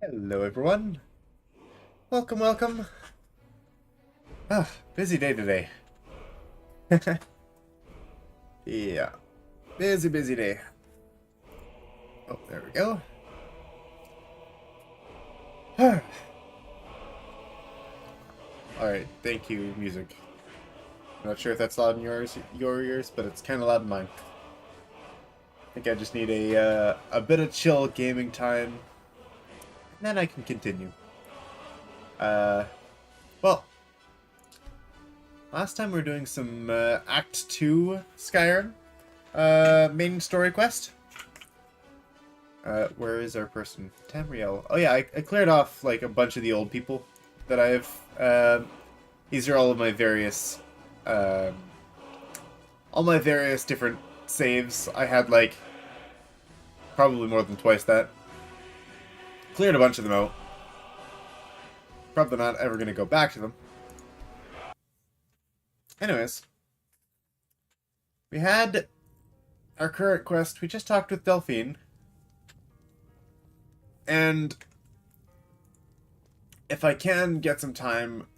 Hello, everyone. Welcome, welcome. Ah, busy day today. Yeah, busy day. Oh, there we go. Alright, thank you, music. Not sure if that's loud in your ears, but it's kind of loud in mine. I think I just need a bit of chill gaming time, and then I can continue. Uh, well, last time we were doing some Act 2 Skyrim main story quest. Where is our person? Tamriel. Oh yeah, I cleared off like a bunch of the old people that I've. These are all of my various, different saves. I had like probably more than twice that. Cleared a bunch of them out. Probably not ever gonna go back to them. Anyways, we had our current quest. We just talked with Delphine. And if I can get some time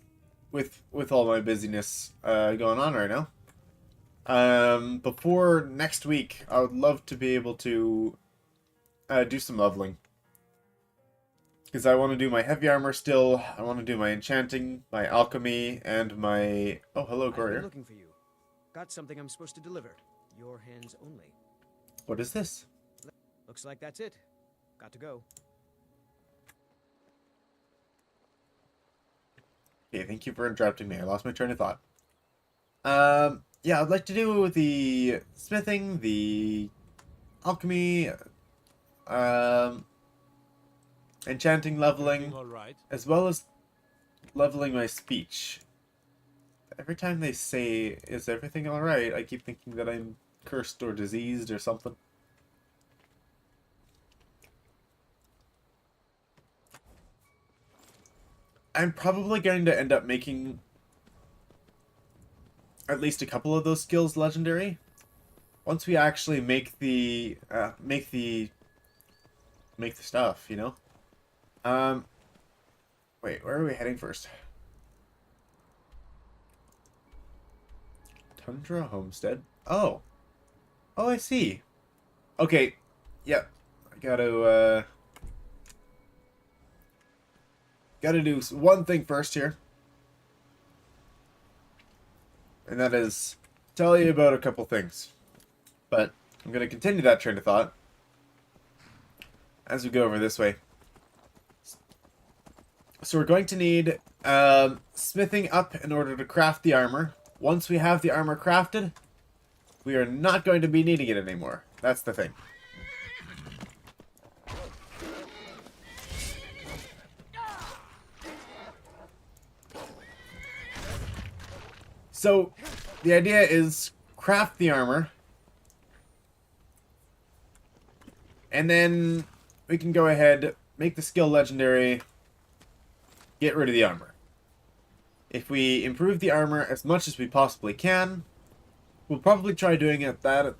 with all my busyness going on right now, before next week, I would love to be able to do some leveling. Because I want to do my heavy armor still, I want to do my enchanting, my alchemy, and my... Oh, hello, courier. I've been looking for you. Got something I'm supposed to deliver. Your hands only. What is this? Looks like that's it. Got to go. Okay, thank you for interrupting me. I lost my train of thought. Yeah, I'd like to do the smithing, the alchemy, enchanting leveling, as well as leveling my speech. Every time they say, "Is everything alright?" I keep thinking that I'm cursed or diseased or something. I'm probably going to end up making at least a couple of those skills legendary. Once we actually make the stuff, you know? Wait, where are we heading first? Tundra Homestead? Oh. Oh, I see. Okay. Yep. I gotta do one thing first here. And that is tell you about a couple things. But I'm gonna continue that train of thought as we go over this way. So we're going to need smithing up in order to craft the armor. Once we have the armor crafted, we are not going to be needing it anymore. That's the thing. So the idea is craft the armor, and then we can go ahead, make the skill legendary, get rid of the armor. If we improve the armor as much as we possibly can, we'll probably try doing it about at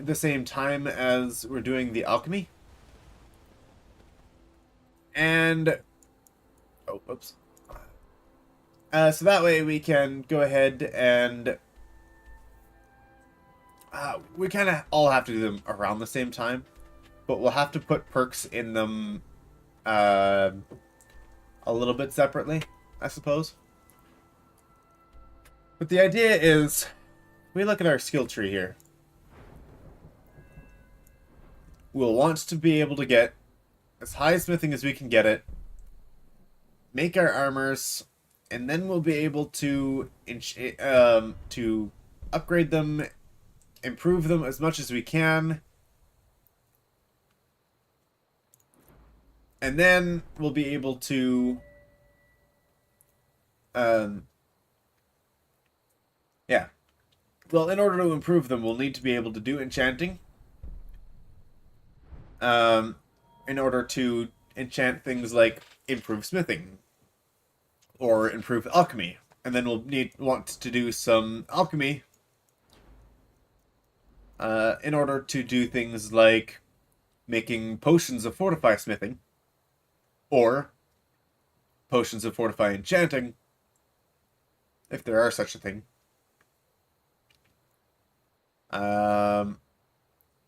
the same time as we're doing the alchemy. And... oh, oops. So that way we can go ahead and... we kind of all have to do them around the same time. But we'll have to put perks in them a little bit separately, I suppose. But the idea is, we look at our skill tree here. We'll want to be able to get as high smithing as we can get it, make our armors, and then we'll be able to upgrade them, improve them as much as we can, and then we'll be able to yeah. Well, in order to improve them, we'll need to be able to do enchanting. In order to enchant things like improve smithing or improve alchemy, and then we'll want to do some alchemy in order to do things like making potions of fortify smithing, Or potions of fortify enchanting, if there are such a thing.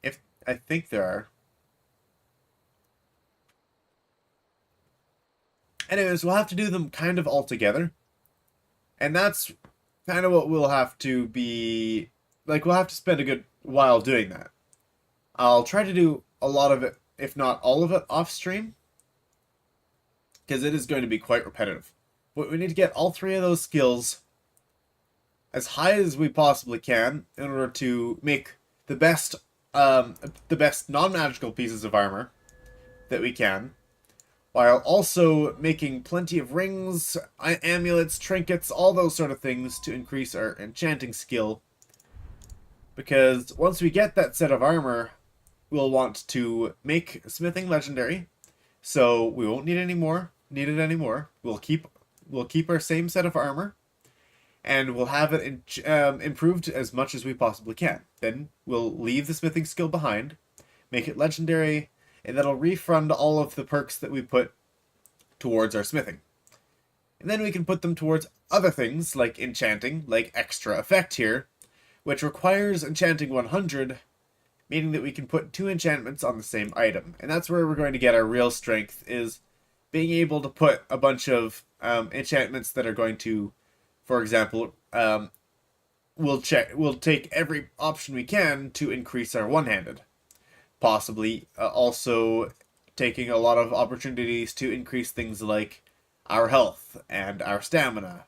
If I think there are. Anyways, we'll have to do them kind of all together. And that's kind of what we'll have to be... Like, we'll have to spend a good while doing that. I'll try to do a lot of it, if not all of it, off-stream. Because it is going to be quite repetitive. But we need to get all 3 of those skills as high as we possibly can in order to make the best non-magical pieces of armor that we can, while also making plenty of rings, amulets, trinkets, all those sort of things to increase our enchanting skill. Because once we get that set of armor, we'll want to make smithing legendary, so we won't need it anymore. We'll keep our same set of armor, and we'll have it improved as much as we possibly can. Then we'll leave the smithing skill behind, make it legendary, and that'll refund all of the perks that we put towards our smithing. And then we can put them towards other things, like enchanting, like extra effect here, which requires enchanting 100, meaning that we can put 2 enchantments on the same item. And that's where we're going to get our real strength, is being able to put a bunch of enchantments that are going to, for example, we'll take every option we can to increase our one-handed. Possibly also taking a lot of opportunities to increase things like our health and our stamina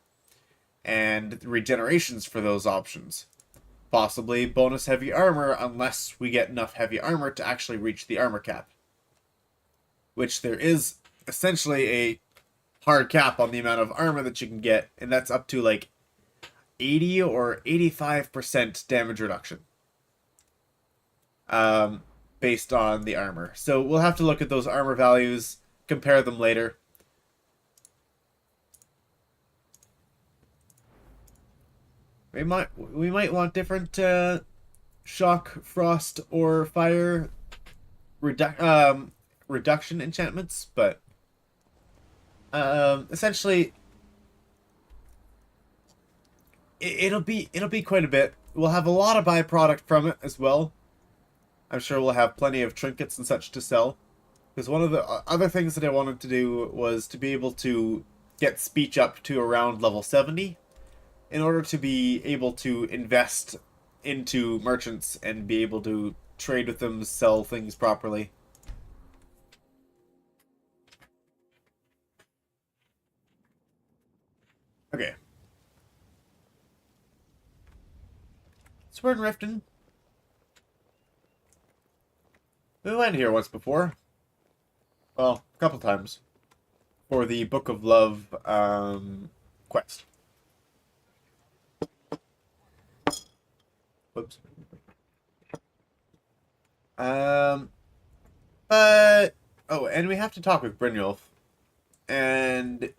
and regenerations for those options. Possibly bonus heavy armor unless we get enough heavy armor to actually reach the armor cap. Which there is essentially a hard cap on the amount of armor that you can get, and that's up to like 80 or 85% damage reduction. Based on the armor. So we'll have to look at those armor values, compare them later. We might want different shock, frost, or fire reduction enchantments, but essentially it'll be quite a bit. We'll have a lot of byproduct from it as well. I'm sure we'll have plenty of trinkets and such to sell. Because one of the other things that I wanted to do was to be able to get speech up to around level 70 in order to be able to invest into merchants and be able to trade with them, sell things properly. Okay. So we're in Riften. We went here once before. Well, a couple times. For the Book of Love quest. Whoops. But... Oh, and we have to talk with Brynjolf. And...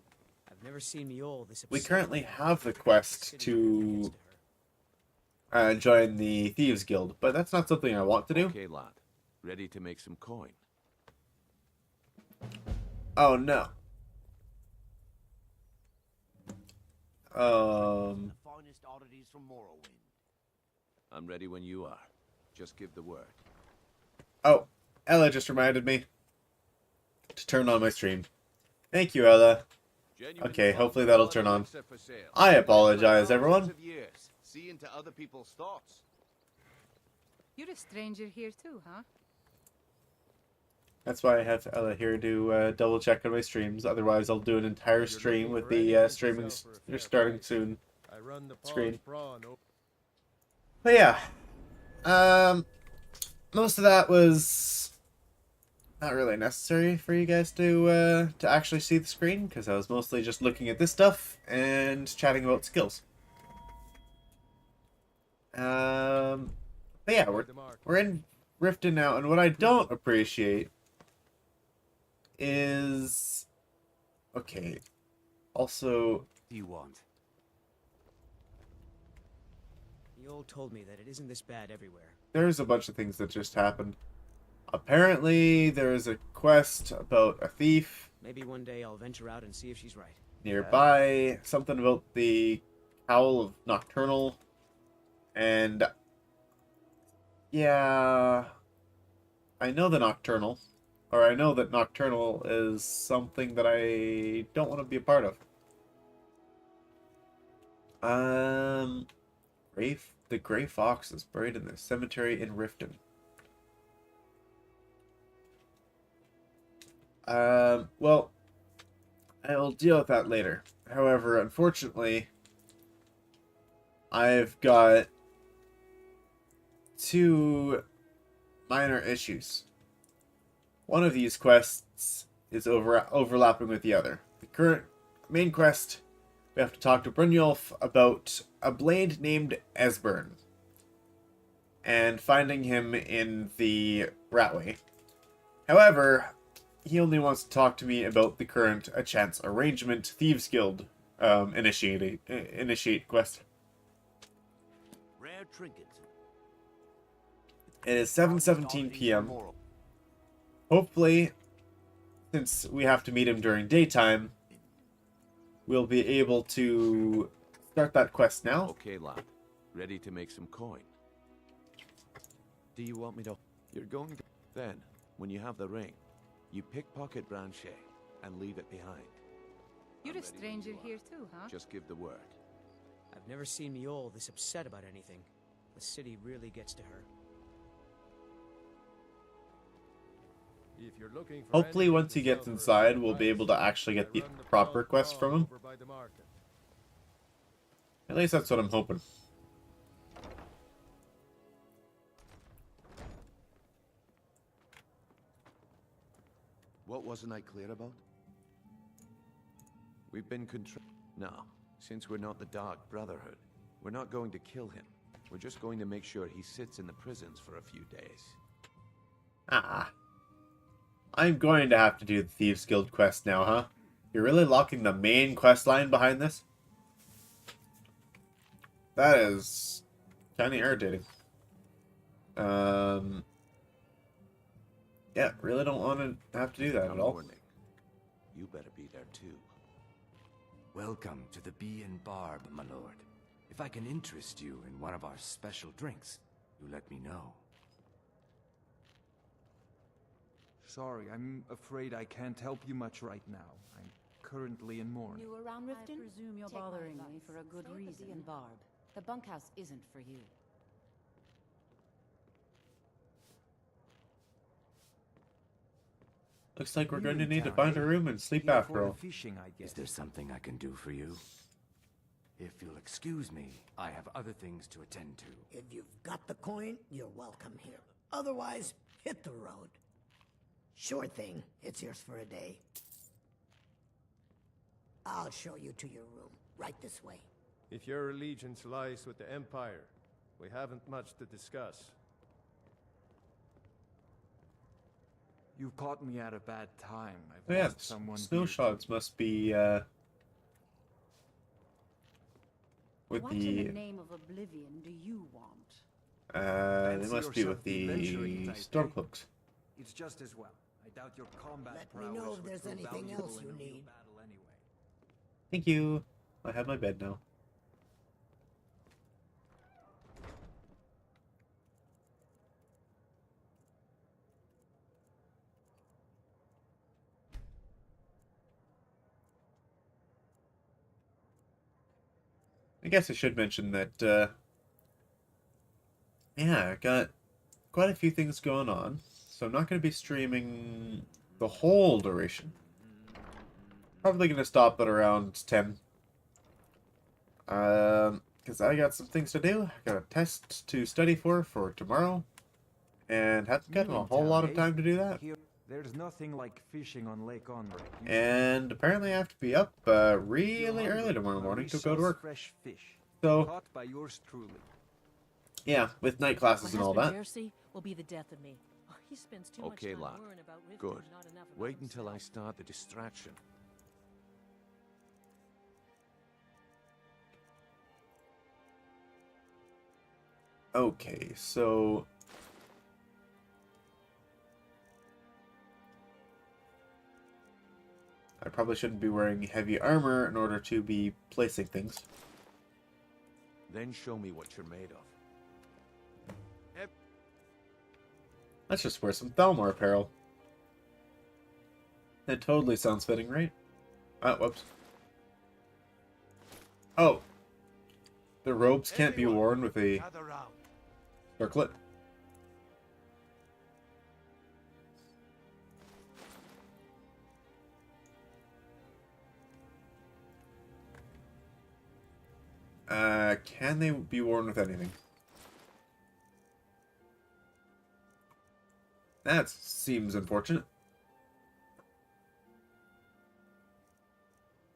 I've never seen Mjolnir this we upset. currently have the quest to join the Thieves Guild, but that's not something I want to do. Okay, lad. Ready to make some coin. Oh, no. The finest oddities from Morrowind. I'm ready when you are. Just give the word. Oh, Ella just reminded me to turn on my stream. Thank you, Ella. Okay, hopefully that'll turn on. I apologize, everyone. See into other people's thoughts. You're a stranger here too, huh? That's why I have Ella here to double check on my streams. Otherwise, I'll do an entire stream with the streaming starting soon screen. But yeah, most of that was not really necessary for you guys to actually see the screen, because I was mostly just looking at this stuff and chatting about skills. But yeah, we're in Riften now, and what I don't appreciate is... Okay. Also... What do you want? Mjolnir told me that it isn't this bad everywhere. There's a bunch of things that just happened. Apparently, there is a quest about a thief Maybe one day I'll venture out and see if she's right. Nearby, something about the Howl of Nocturnal. And yeah, I know the Nocturnal. Or I know that Nocturnal is something that I don't want to be a part of. The Gray Fox is buried in the cemetery in Riften. Well, I'll deal with that later. However, unfortunately, I've got two minor issues. One of these quests is overlapping with the other. The current main quest, we have to talk to Brynjolf about a blade named Esbern and finding him in the Ratway. However, he only wants to talk to me about the current A Chance Arrangement Thieves Guild initiate quest. Rare trinkets. It is 7:17 p.m. Hopefully, since we have to meet him during daytime, we'll be able to start that quest now. Okay, lad. Ready to make some coin. Do you want me to? You're going to... Then, when you have the ring, you pickpocket Branchet and leave it behind. You're I'm a ready when stranger you are. here too, huh? Just give the word. I've never seen Miol this upset about anything. The city really gets to her. If you're looking for Hopefully, anything once to he gets sell for inside, a we'll be price, able to actually get I the run the proper pub quest from him. over by the market. At least that's what I'm hoping. What wasn't I clear about? We've been No, since we're not the Dark Brotherhood, we're not going to kill him. We're just going to make sure he sits in the prisons for a few days. I'm going to have to do the Thieves Guild quest now, huh? You're really locking the main quest line behind this? That is kind of irritating. Yeah, really don't want to have to do that at all. Morning. You better be there too. Welcome to the Bee and Barb, my lord. If I can interest you in one of our special drinks, you let me know. Sorry, I'm afraid I can't help you much right now. I'm currently in mourning. You around, Riften? I presume you're Take my bothering me advice. for a good Stay with reason. Bee and Barb. The bunkhouse isn't for you. Looks like we're You going to in need to town, find a eh? room and sleep Here after for all. fishing, I guess. Is there something I can do for you? If you'll excuse me, I have other things to attend to. If you've got the coin, you're welcome here. Otherwise, hit the road. Sure thing, it's yours for a day. I'll show you to your room, right this way. If your allegiance lies with the Empire, we haven't much to discuss. You've caught me at a bad time. I've Oh yeah, lost someone snow dear. shots must be with What in the the name of oblivion do you want? they Fancy must be yourself with the adventuring the type, Stormcloaks. It's just as well. I doubt your combat Let me prowess know if would there's prove anything valuable else in you a real need. battle anyway. Thank you. I have my bed now. I guess I should mention that, yeah, I got quite a few things going on, so I'm not going to be streaming the whole duration. Probably going to stop at around 10. Because I got some things to do. I got a test to study for tomorrow, and haven't gotten a whole lot of time to do that. Here, there's nothing like fishing on Lake Onrek. And apparently I have to be up really early tomorrow morning to go to work. Fresh fish, So, caught by yours truly. yeah, with night classes and all that. will be the death of me. He spends too Okay, lad. Good. Wait until I start the distraction. Okay, so... I probably shouldn't be wearing heavy armor in order to be placing things. Then show me what you're made of. Let's just wear some Thalmor apparel. That totally sounds fitting, right? Oh, whoops. Oh. The robes can't be worn with a circlet. Can they be worn with anything? That seems unfortunate.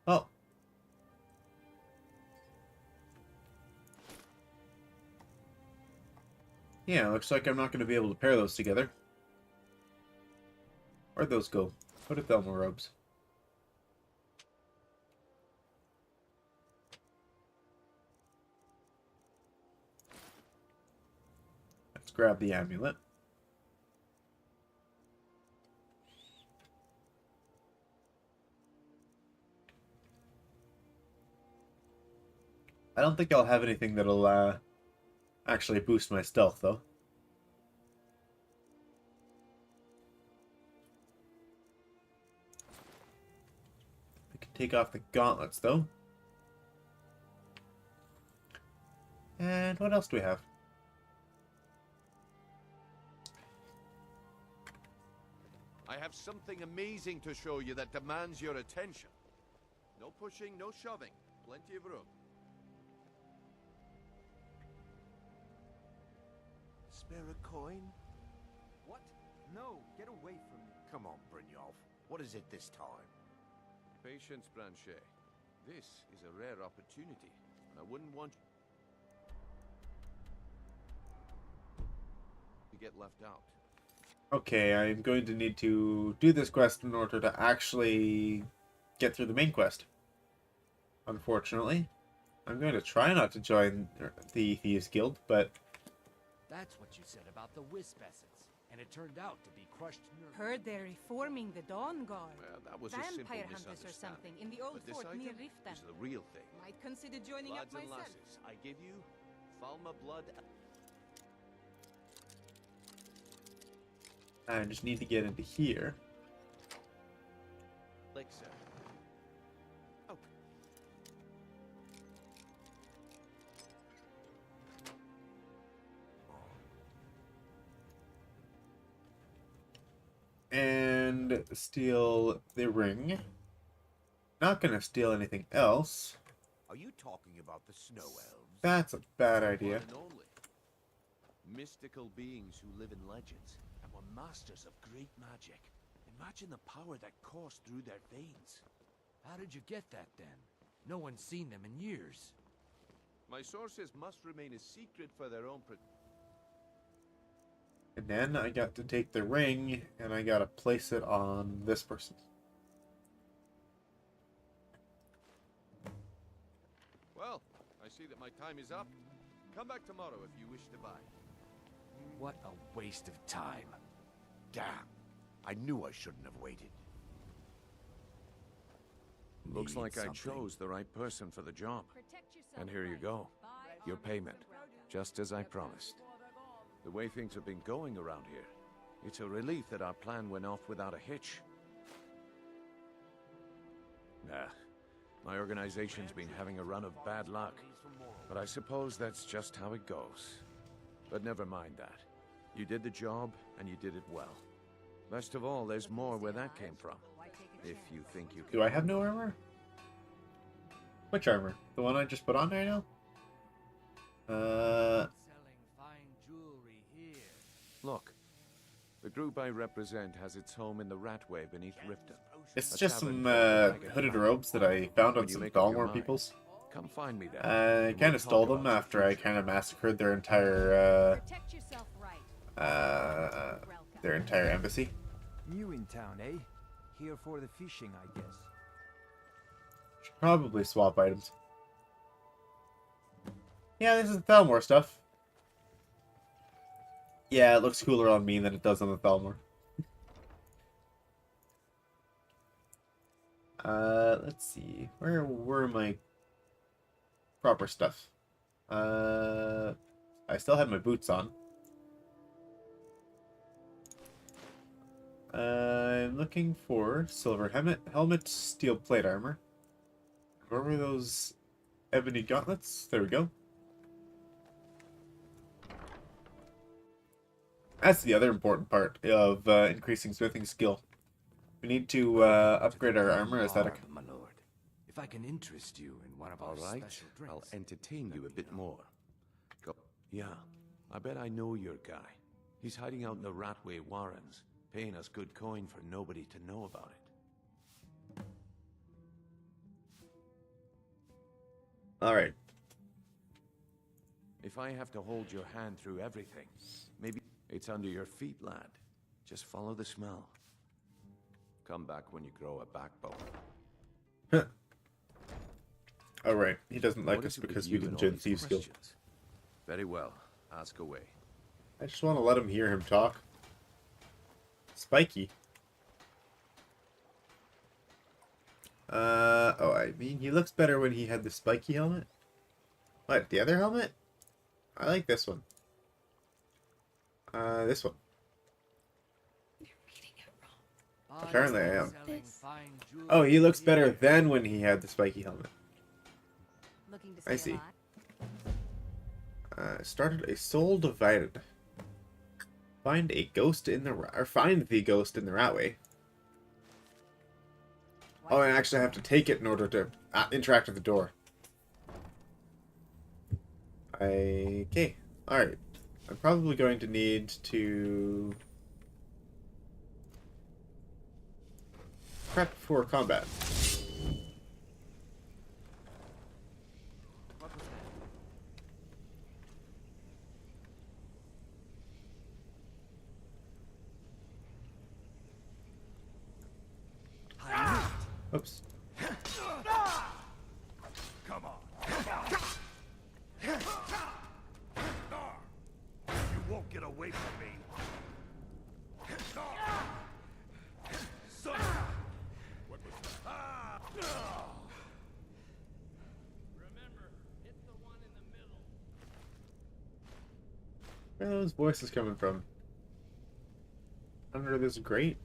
Oh. Yeah, looks like I'm not going to be able to pair those together. Where'd those go? What are Thalmor robes? Let's grab the amulet. I don't think I'll have anything that'll actually boost my stealth, though. I can take off the gauntlets, though. And what else do we have? I have something amazing to show you that demands your attention. No pushing, no shoving. Plenty of room. Spare a coin? What? No, get away from me. Come on, Brynjolf. What is it this time? Patience, Branchet. This is a rare opportunity, and I wouldn't want to get left out. Okay, I'm going to need to do this quest in order to actually get through the main quest. Unfortunately. I'm going to try not to join the Thieves Guild, but... That's what you said about the wisp essence, and it turned out to be crushed nerve. Heard they're reforming the Dawn Guard. Well, that was a simple Vampire hunters or misunderstanding. something in the old But this fort item near Riften. is the real thing. Might consider joining Lads up and myself. lasses, I give you Falma blood. I just need to get into here. Elixir. Oh. And steal the ring. Not gonna steal anything else. Are you talking about the snow elves? That's a bad idea. One and only. Mystical beings who live in legends and were masters of great magic. Imagine the power that coursed through their veins. How did you get that then? No one's seen them in years. My sources must remain a secret for their own And then I got to take the ring and I gotta place it on this person. Well, I see that my time is up. Come back tomorrow if you wish to buy. What a waste of time. Damn. I knew I shouldn't have waited. Looks Need like I something. chose the right person for the job. And here you go. Your payment. Just as I promised. The way things have been going around here, it's a relief that our plan went off without a hitch. My organization's been having a run of bad luck. But I suppose that's just how it goes. But never mind that. You did the job, and you did it well. Best of all, there's more where that came from. If you think you can... Do I have no armor? Which armor? The one I just put on right now? Selling fine jewelry here. Look, the group I represent has its home in the Ratway beneath Riften. It's A just tavern some called the Dragon hooded Fly. robes that I found on When you some make up your Thalmor mind, peoples. Come find me there. I kind of stole them after I kind of massacred their entire Protect yourself right. their entire embassy. New in town, eh? Here for the fishing, I guess. Should probably swap items. Yeah, this is the Thalmor stuff. Yeah, it looks cooler on me than it does on the Thalmor. Let's see. Where were my proper stuff? I still have my boots on. I'm looking for silver helmet, steel plate armor. Where were those ebony gauntlets? There we go. That's the other important part of increasing smithing skill. We need to upgrade our armor aesthetic. My lord, if I can interest you in one of our All right, special drinks, I'll entertain you a bit more. Go. Yeah, I bet I know your guy. He's hiding out in the Ratway Warrens, paying us good coin for nobody to know about it. Alright. If I have to hold your hand through everything, maybe it's under your feet, lad. Just follow the smell. Come back when you grow a backbone. Alright, he doesn't like What us is it with because you we and can all gen these thieves skill. questions? Very well. Ask away. I just want to let him hear him talk. Spiky. Oh, I mean, he looks better when he had the spiky helmet. What, the other helmet? I like this one. This one. Apparently I am. Oh, he looks better than when he had the spiky helmet. Looking to I stay see. alive? Started a soul divided. Find a ghost in the find the ghost in the Ratway. Oh, and actually I have to take it in order to interact with the door. Okay. Alright. I'm probably going to need to prep for combat. Oops. Come on. You won't get away from me. Son. What was that? Remember, hit the one in the middle. Where are those voices coming from? Under this grate?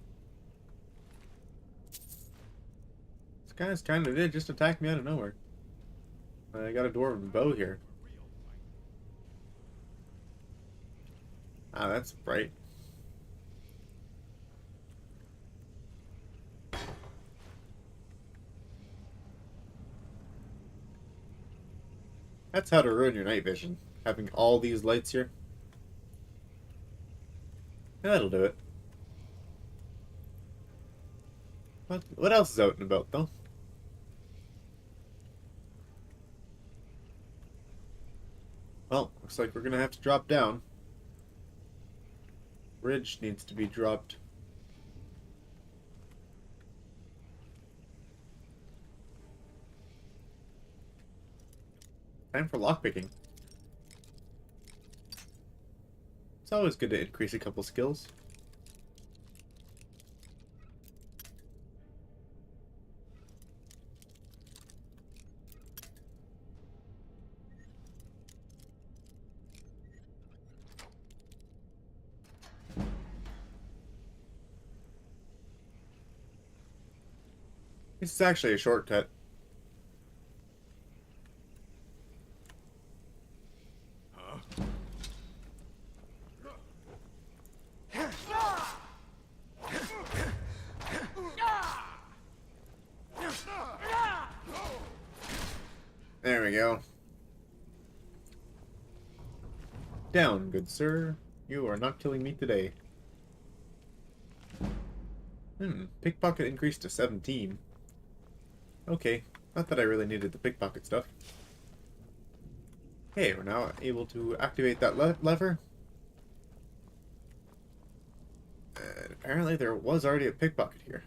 This guy's kind of did just attack me out of nowhere. I got a dwarven bow here. Ah, that's bright. That's how to ruin your night vision. Having all these lights here. That'll do it. What else is out and about, though? Well, looks like we're gonna have to drop down. Bridge needs to be dropped. Time for lockpicking. It's always good to increase a couple skills. This is actually a shortcut. There we go. Down, good sir. You are not killing me today. Pickpocket increased to 17. Okay, not that I really needed the pickpocket stuff. Okay, we're now able to activate that lever. And apparently there was already a pickpocket here.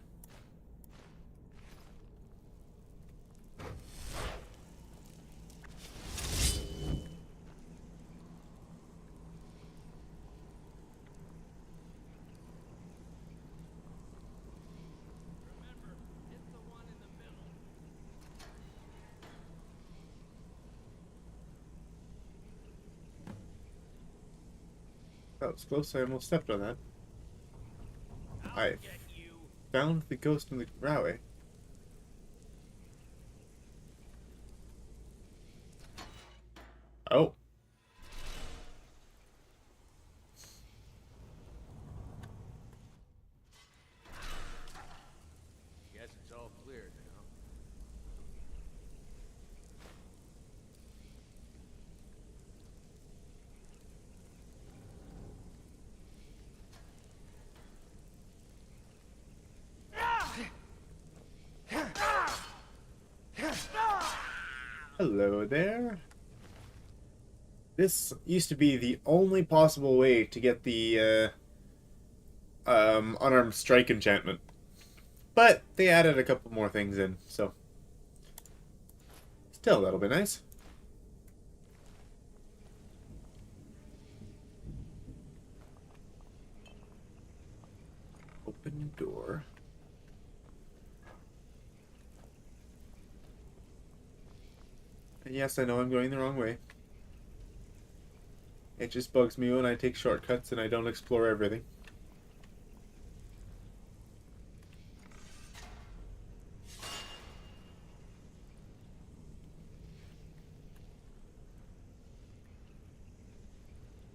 That was close. I almost stepped on that. I found the ghost in the Ratway. Oh. Guess it's all cleared now. Hello there. This used to be the only possible way to get the unarmed strike enchantment. But they added a couple more things in, so still that'll be nice. Open door. And yes, I know I'm going the wrong way. It just bugs me when I take shortcuts and I don't explore everything.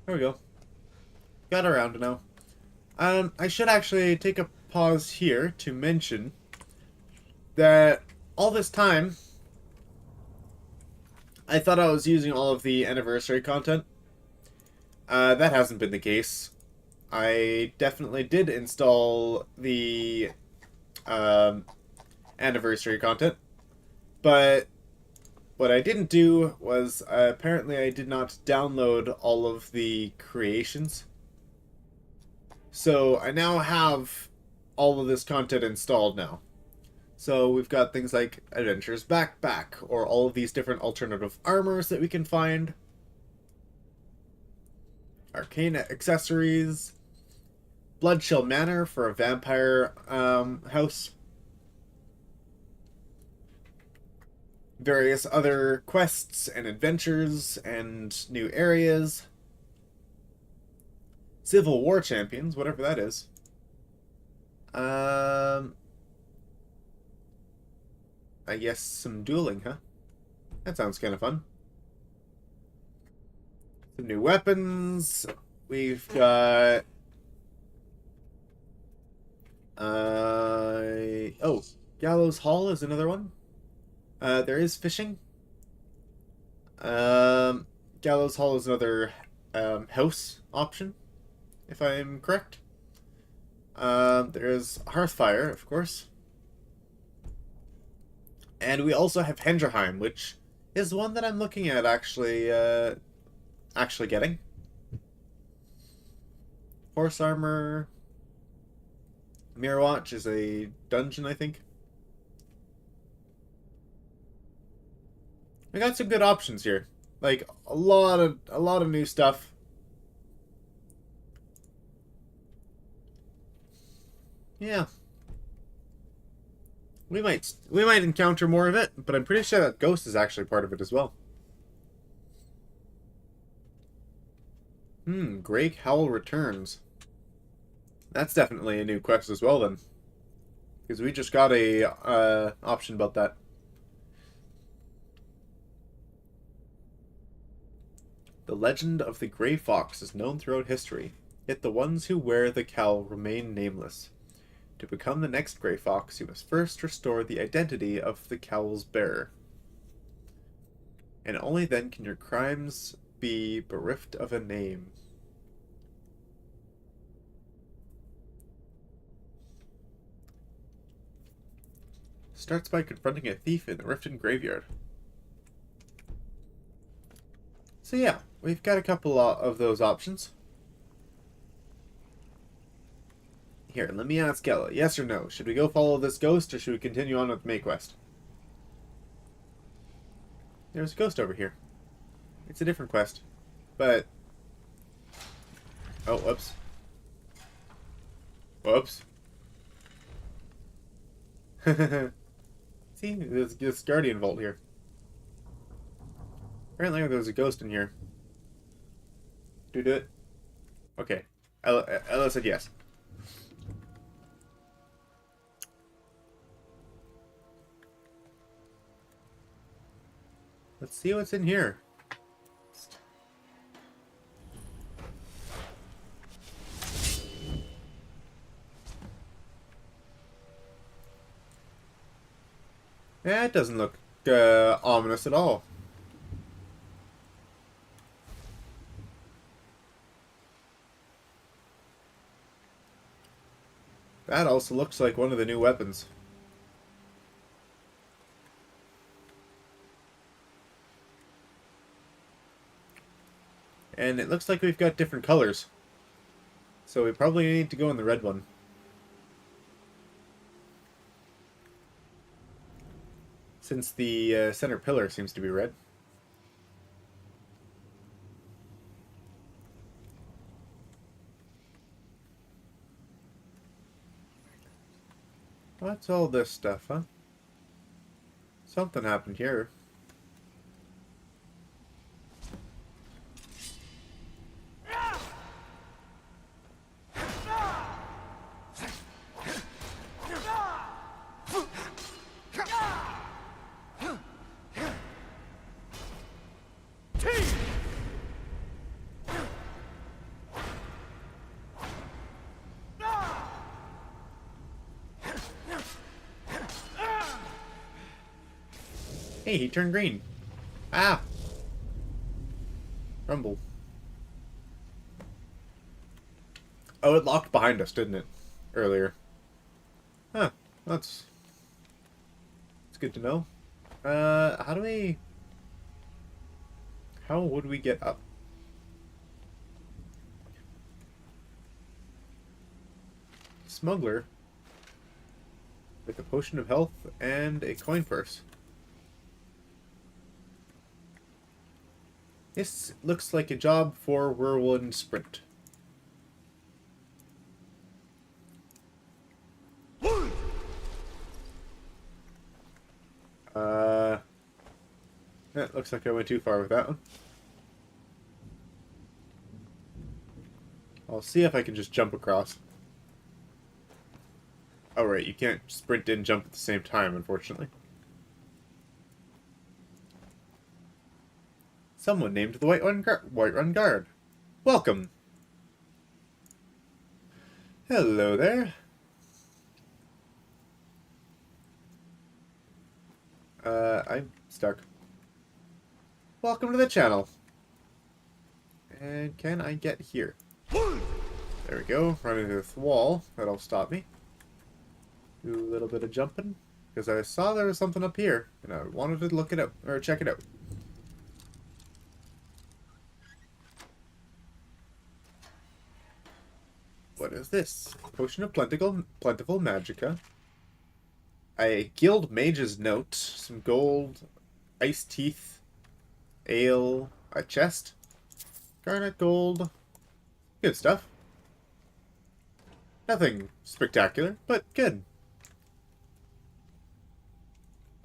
There we go. Got around now. I should actually take a pause here to mention that all this time I thought I was using all of the anniversary content. That hasn't been the case. I definitely did install the anniversary content, but what I didn't do was apparently I did not download all of the creations. So I now have all of this content installed now. So we've got things like Adventurer's Backpack, or all of these different alternative armors that we can find. Arcane accessories. Bloodshell Manor for a vampire house. Various other quests and adventures and new areas. Civil War Champions, whatever that is. I guess some dueling, huh? That sounds kind of fun. Some new weapons. We've got... oh, Gallows Hall is another one. There is fishing. Gallows Hall is another house option, if I'm correct. There's Hearthfire, of course. And we also have Henderheim, which is one that I'm looking at actually getting. Horse armor. Mirrorwatch is a dungeon, I think. We got some good options here. Like a lot of new stuff. Yeah. We might encounter more of it, but I'm pretty sure that Ghost is actually part of it as well. Grey Howl returns. That's definitely a new quest as well then. Because we just got a option about that. The legend of the Grey Fox is known throughout history, yet the ones who wear the cowl remain nameless. To become the next Grey Fox, you must first restore the identity of the cowl's bearer. And only then can your crimes be bereft of a name. Starts by confronting a thief in the Riften graveyard. So yeah, we've got a couple of those options. Here, let me ask Ella, yes or no? Should we go follow this ghost, or should we continue on with May Quest? There's a ghost over here. It's a different quest. But... oh, whoops. Whoops. See, there's this Guardian Vault here. Apparently there's a ghost in here. Do it. Okay. Ella said yes. Let's see what's in here. Yeah, it doesn't look ominous at all. That also looks like one of the new weapons. And it looks like we've got different colors. So we probably need to go in the red one. Since the center pillar seems to be red. What's all this stuff, huh? Something happened here. Hey, he turned green. Ah! Rumble. Oh, it locked behind us, didn't it? Earlier. Huh. That's good to know. How do we... How would we get up? Smuggler. With a potion of health and a coin purse. This looks like a job for Whirlwind Sprint. That looks like I went too far with that one. I'll see if I can just jump across. Oh right, you can't sprint and jump at the same time, unfortunately. Someone named the Whiterun Guard. Welcome. Hello there. I'm stuck. Welcome to the channel. And can I get here? There we go. Run into this wall. That'll stop me. Do a little bit of jumping. Because I saw there was something up here. And I wanted to look it up, or check it out. What is this? Potion of Plentiful Magica. A Guild Mage's Note. Some gold. Ice Teeth. Ale. A chest. Garnet gold. Good stuff. Nothing spectacular, but good.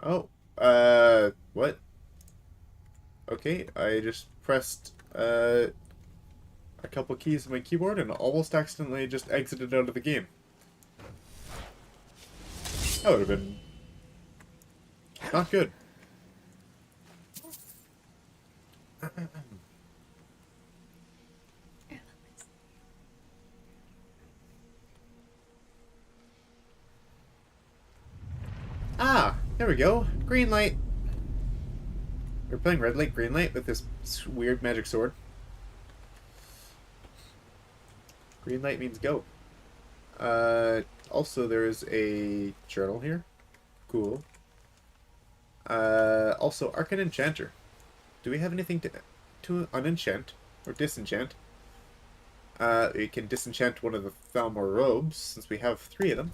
Oh. What? Okay, I just pressed, a couple keys on my keyboard and almost accidentally just exited out of the game. That would have been not good. Ah, there we go. Green light. We're playing red light, green light with this weird magic sword. Green light means go. Also, there's a journal here. Cool. Also, Arcane Enchanter. Do we have anything to unenchant or disenchant? We can disenchant one of the Thalmor robes, since we have 3 of them.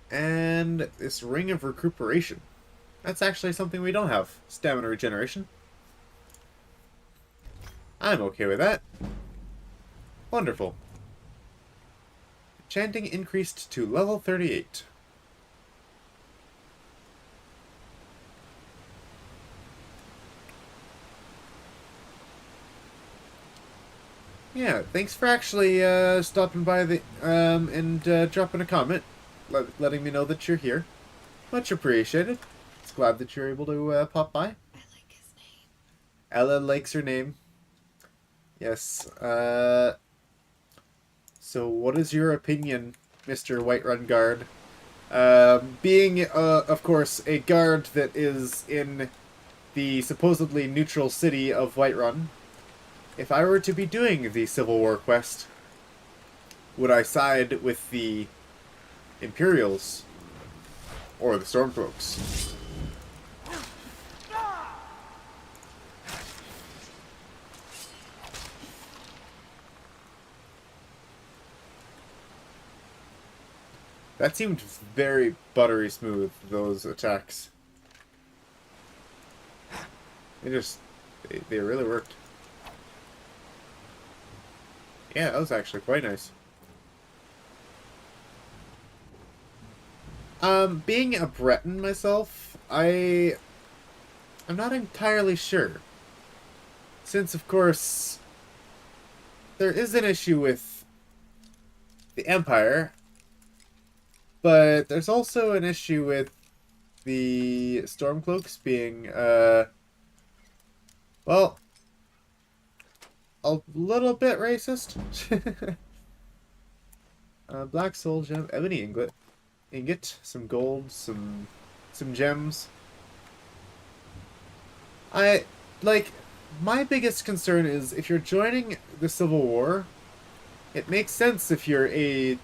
And this Ring of Recuperation. That's actually something we don't have. Stamina regeneration. I'm okay with that. Wonderful. Chanting increased to level 38. Yeah, thanks for actually stopping by the and dropping a comment, letting me know that you're here. Much appreciated. It's glad that you're able to pop by. I like his name. Ella likes her name. Yes. So what is your opinion, Mr. Whiterun Guard? Being, of course, a guard that is in the supposedly neutral city of Whiterun, if I were to be doing the Civil War quest, would I side with the Imperials or the Stormcloaks? That seemed very buttery smooth, those attacks. They really worked. Yeah, that was actually quite nice. Being a Breton myself, I'm not entirely sure. Since, of course, there is an issue with the Empire, but there's also an issue with the Stormcloaks being, well, a little bit racist. Black soul gem, ebony ingot, some gold, some gems. My biggest concern is if you're joining the Civil War, it makes sense if you're a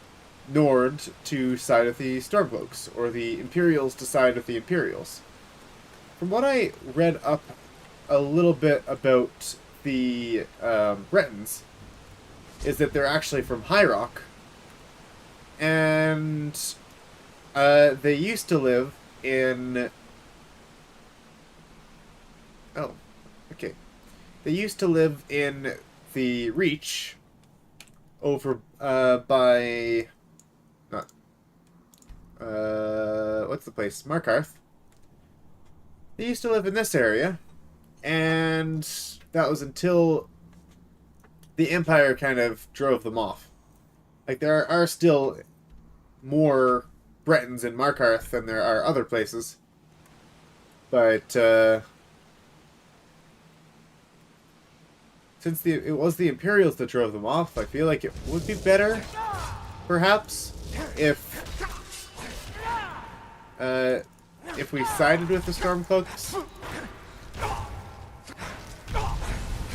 Nord to side with the Stormcloaks, or the Imperials to side with the Imperials. From what I read up a little bit about the Bretons, is that they're actually from High Rock, and they used to live in... Oh, okay. They used to live in the Reach, over by... what's the place? Markarth. They used to live in this area, and that was until the Empire kind of drove them off. Like, there are still more Bretons in Markarth than there are other places. But, since it was the Imperials that drove them off, I feel like it would be better, perhaps, if we sided with the Stormcloaks.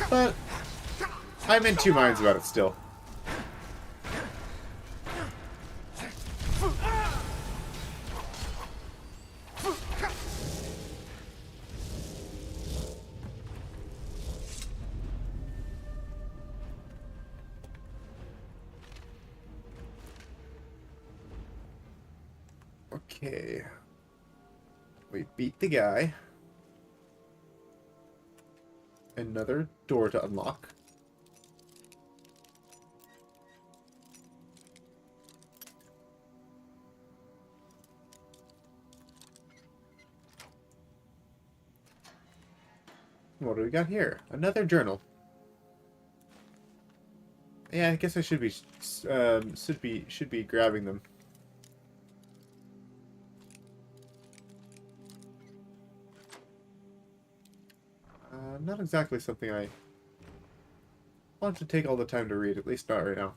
But I'm in two minds about it still. Okay. We beat the guy. Another door to unlock. What do we got here? Another journal. Yeah, I guess I should be grabbing them. Not exactly something I want to take all the time to read, at least not right now.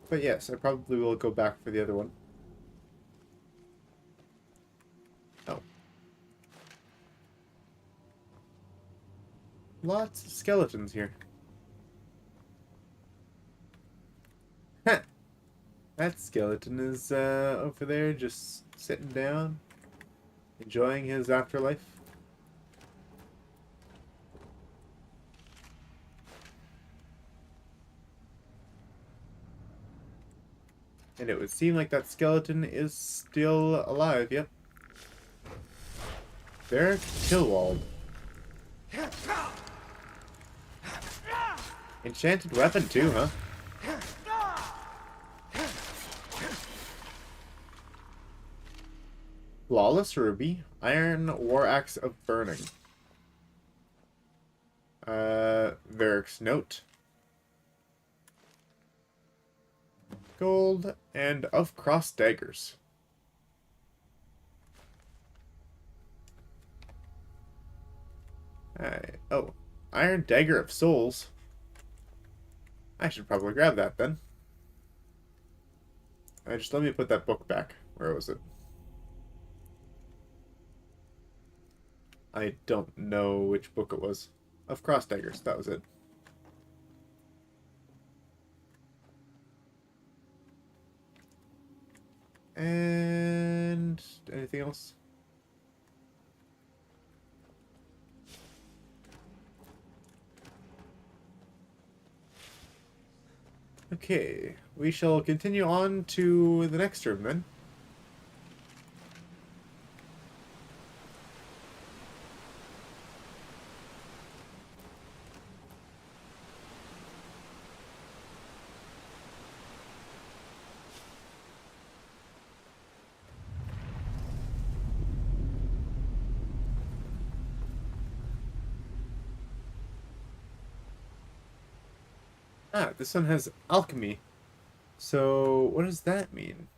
But yes, I probably will go back for the other one. Oh. Lots of skeletons here. Heh. That skeleton is over there just sitting down, enjoying his afterlife. And it would seem like that skeleton is still alive, yep. Very Killwald. Enchanted weapon too, huh? Flawless Ruby, Iron War Axe of Burning. Varric's note. Gold and of cross daggers. Oh, Iron Dagger of Souls. I should probably grab that then. Just let me put that book back. Where was it? I don't know which book it was. Of cross daggers, that was it. And anything else? Okay, we shall continue on to the next room then. Ah, this one has alchemy. So, what does that mean?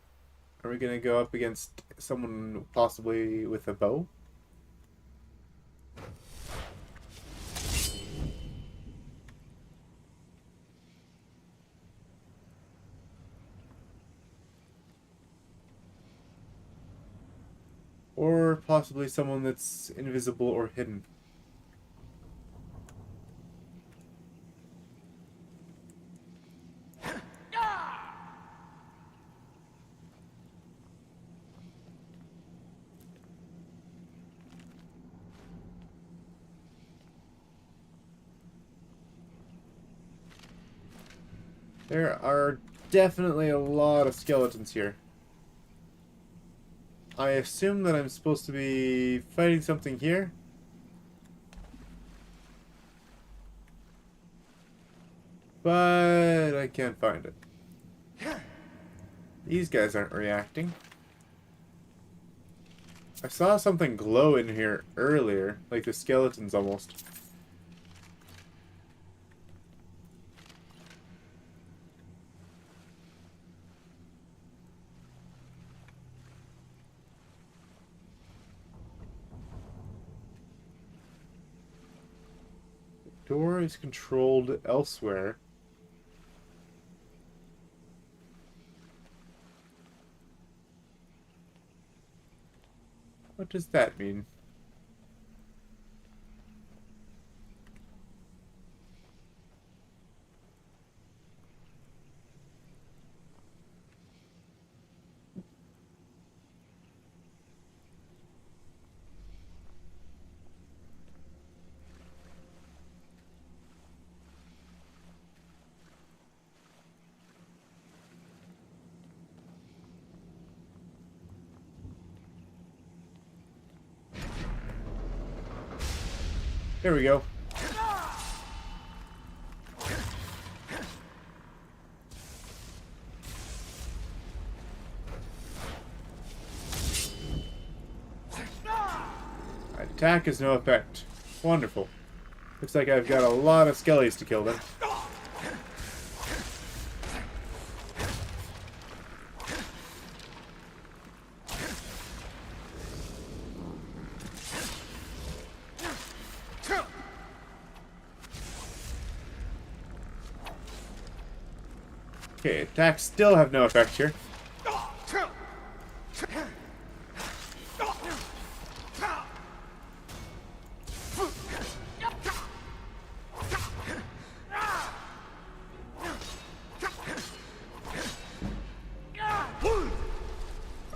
Are we gonna go up against someone possibly with a bow? Or possibly someone that's invisible or hidden. There are definitely a lot of skeletons here. I assume that I'm supposed to be fighting something here. But I can't find it. These guys aren't reacting. I saw something glow in here earlier, like the skeletons almost. Door is controlled elsewhere. What does that mean? There we go. Attack is no effect. Wonderful. Looks like I've got a lot of skellies to kill then. Okay, attacks still have no effect here.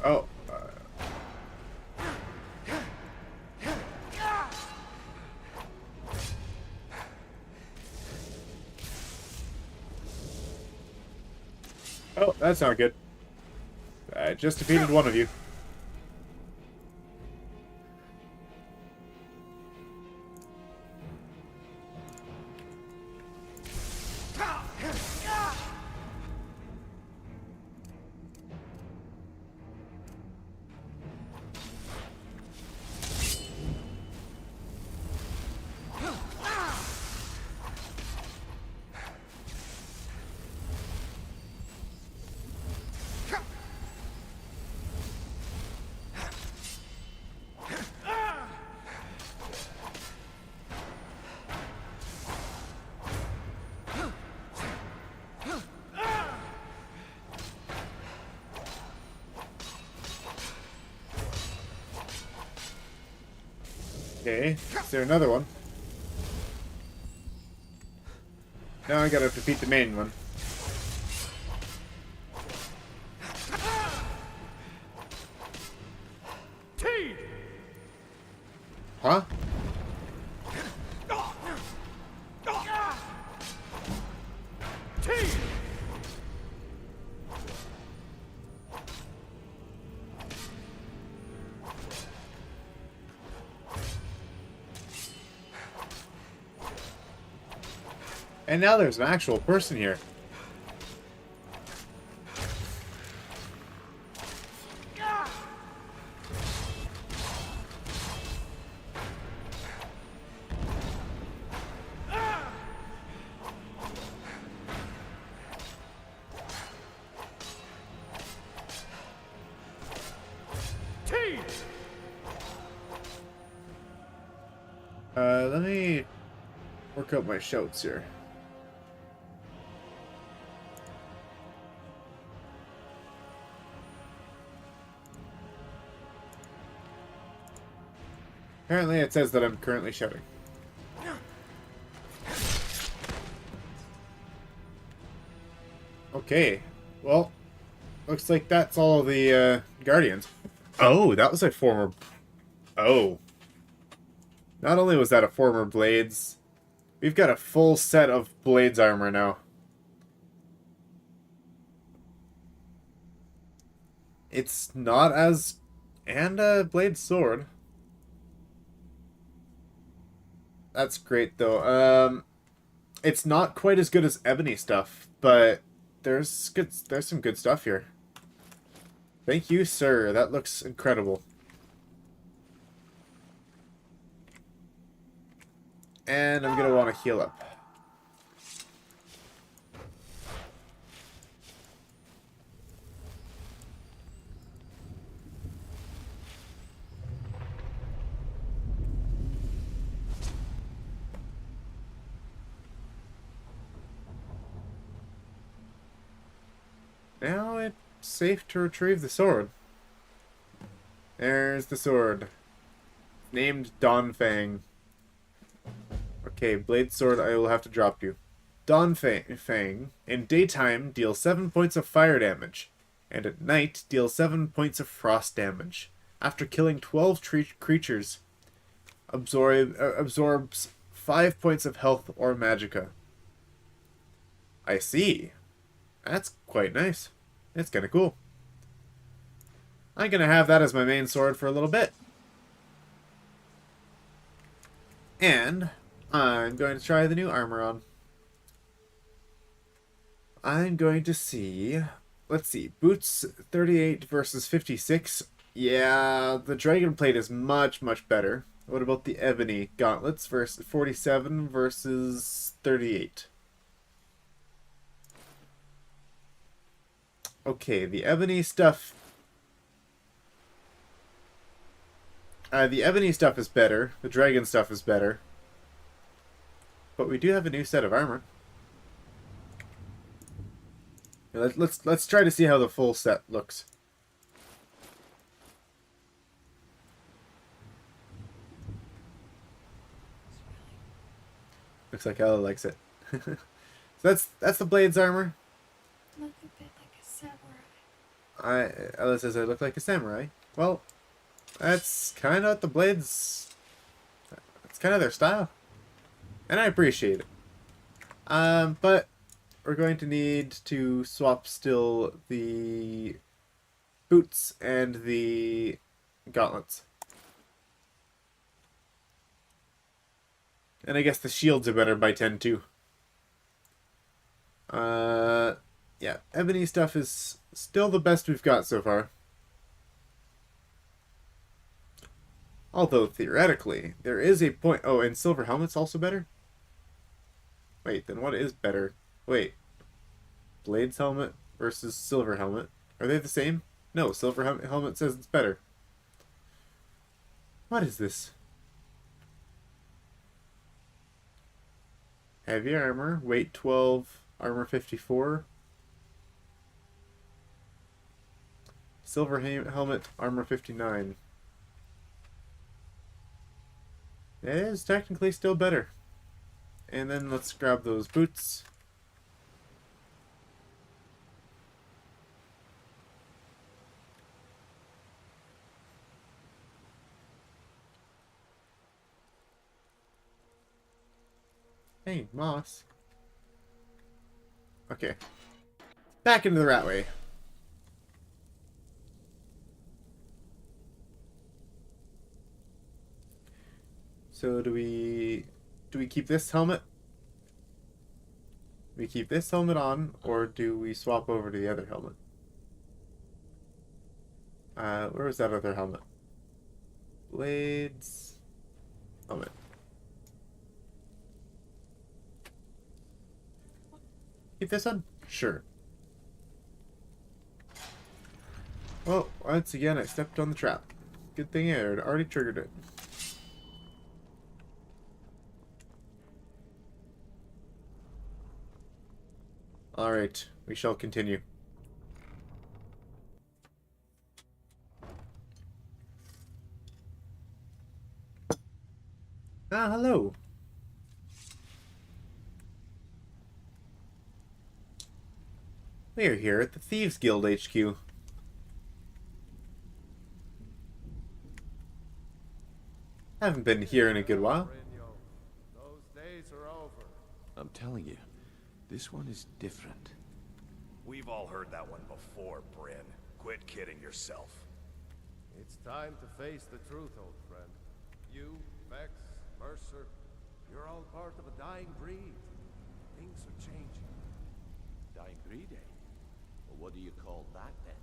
Oh. Oh, that's not good. I just defeated one of you. Okay, is there another one? Now I gotta defeat the main one. Huh? And now there's an actual person here. Let me work out my shouts here. Apparently it says that I'm currently shouting. Okay, well, looks like that's all the Guardians. Oh, that was a former... Oh. Not only was that a former Blades, we've got a full set of Blades armor now. It's not as... And a Blade sword. That's great, though. It's not quite as good as Ebony stuff, but there's some good stuff here. Thank you, sir. That looks incredible. And I'm gonna want to heal up. Now it's safe to retrieve the sword. There's the sword. Named Dawnfang. Okay, Blade Sword, I will have to drop you. Dawnfang, in daytime, deals 7 points of fire damage, and at night, deals 7 points of frost damage. After killing 12 creatures, absorbs 5 points of health or magicka. I see. That's quite nice. It's kind of cool. I'm going to have that as my main sword for a little bit. And I'm going to try the new armor on. I'm going to see... Let's see. Boots 38 versus 56. Yeah, the Dragon Plate is much, much better. What about the Ebony Gauntlets versus 47 versus 38? Okay, the Ebony stuff... the Ebony stuff is better. The Dragon stuff is better. But we do have a new set of armor. Let's try to see how the full set looks. Looks like Ella likes it. So that's the Blade's armor. Look a bit like a samurai. Ella says I look like a samurai. Well, that's kind of the Blades. That's kind of their style, and I appreciate it. But we're going to need to swap still the boots and the gauntlets. And I guess the shields are better by 10 too. Yeah, Ebony stuff is still the best we've got so far. Although, theoretically, there is a point... Oh, and Silver Helmet's also better? Wait, then what is better? Wait. Blade's Helmet versus Silver Helmet. Are they the same? No, Silver Helmet says it's better. What is this? Heavy armor, weight 12, armor 54. Silver Helmet, armor 59. It is technically still better. And then let's grab those boots. Hey, moss. Okay. Back into the Ratway. So do we keep this helmet? Do we keep this helmet on, or do we swap over to the other helmet? Where was that other helmet? Blades. Helmet. Keep this on? Sure. Well, once again, I stepped on the trap. Good thing I had already triggered it. Alright, we shall continue. Ah, hello. We are here at the Thieves Guild HQ. Haven't been here in a good while. Those days are over. I'm telling you, this one is different. We've all heard that one before, Bryn. Quit kidding yourself. It's time to face the truth, old friend. You, Vex, Mercer, you're all part of a dying breed. Things are changing. Dying breed, eh? Well, what do you call that, then?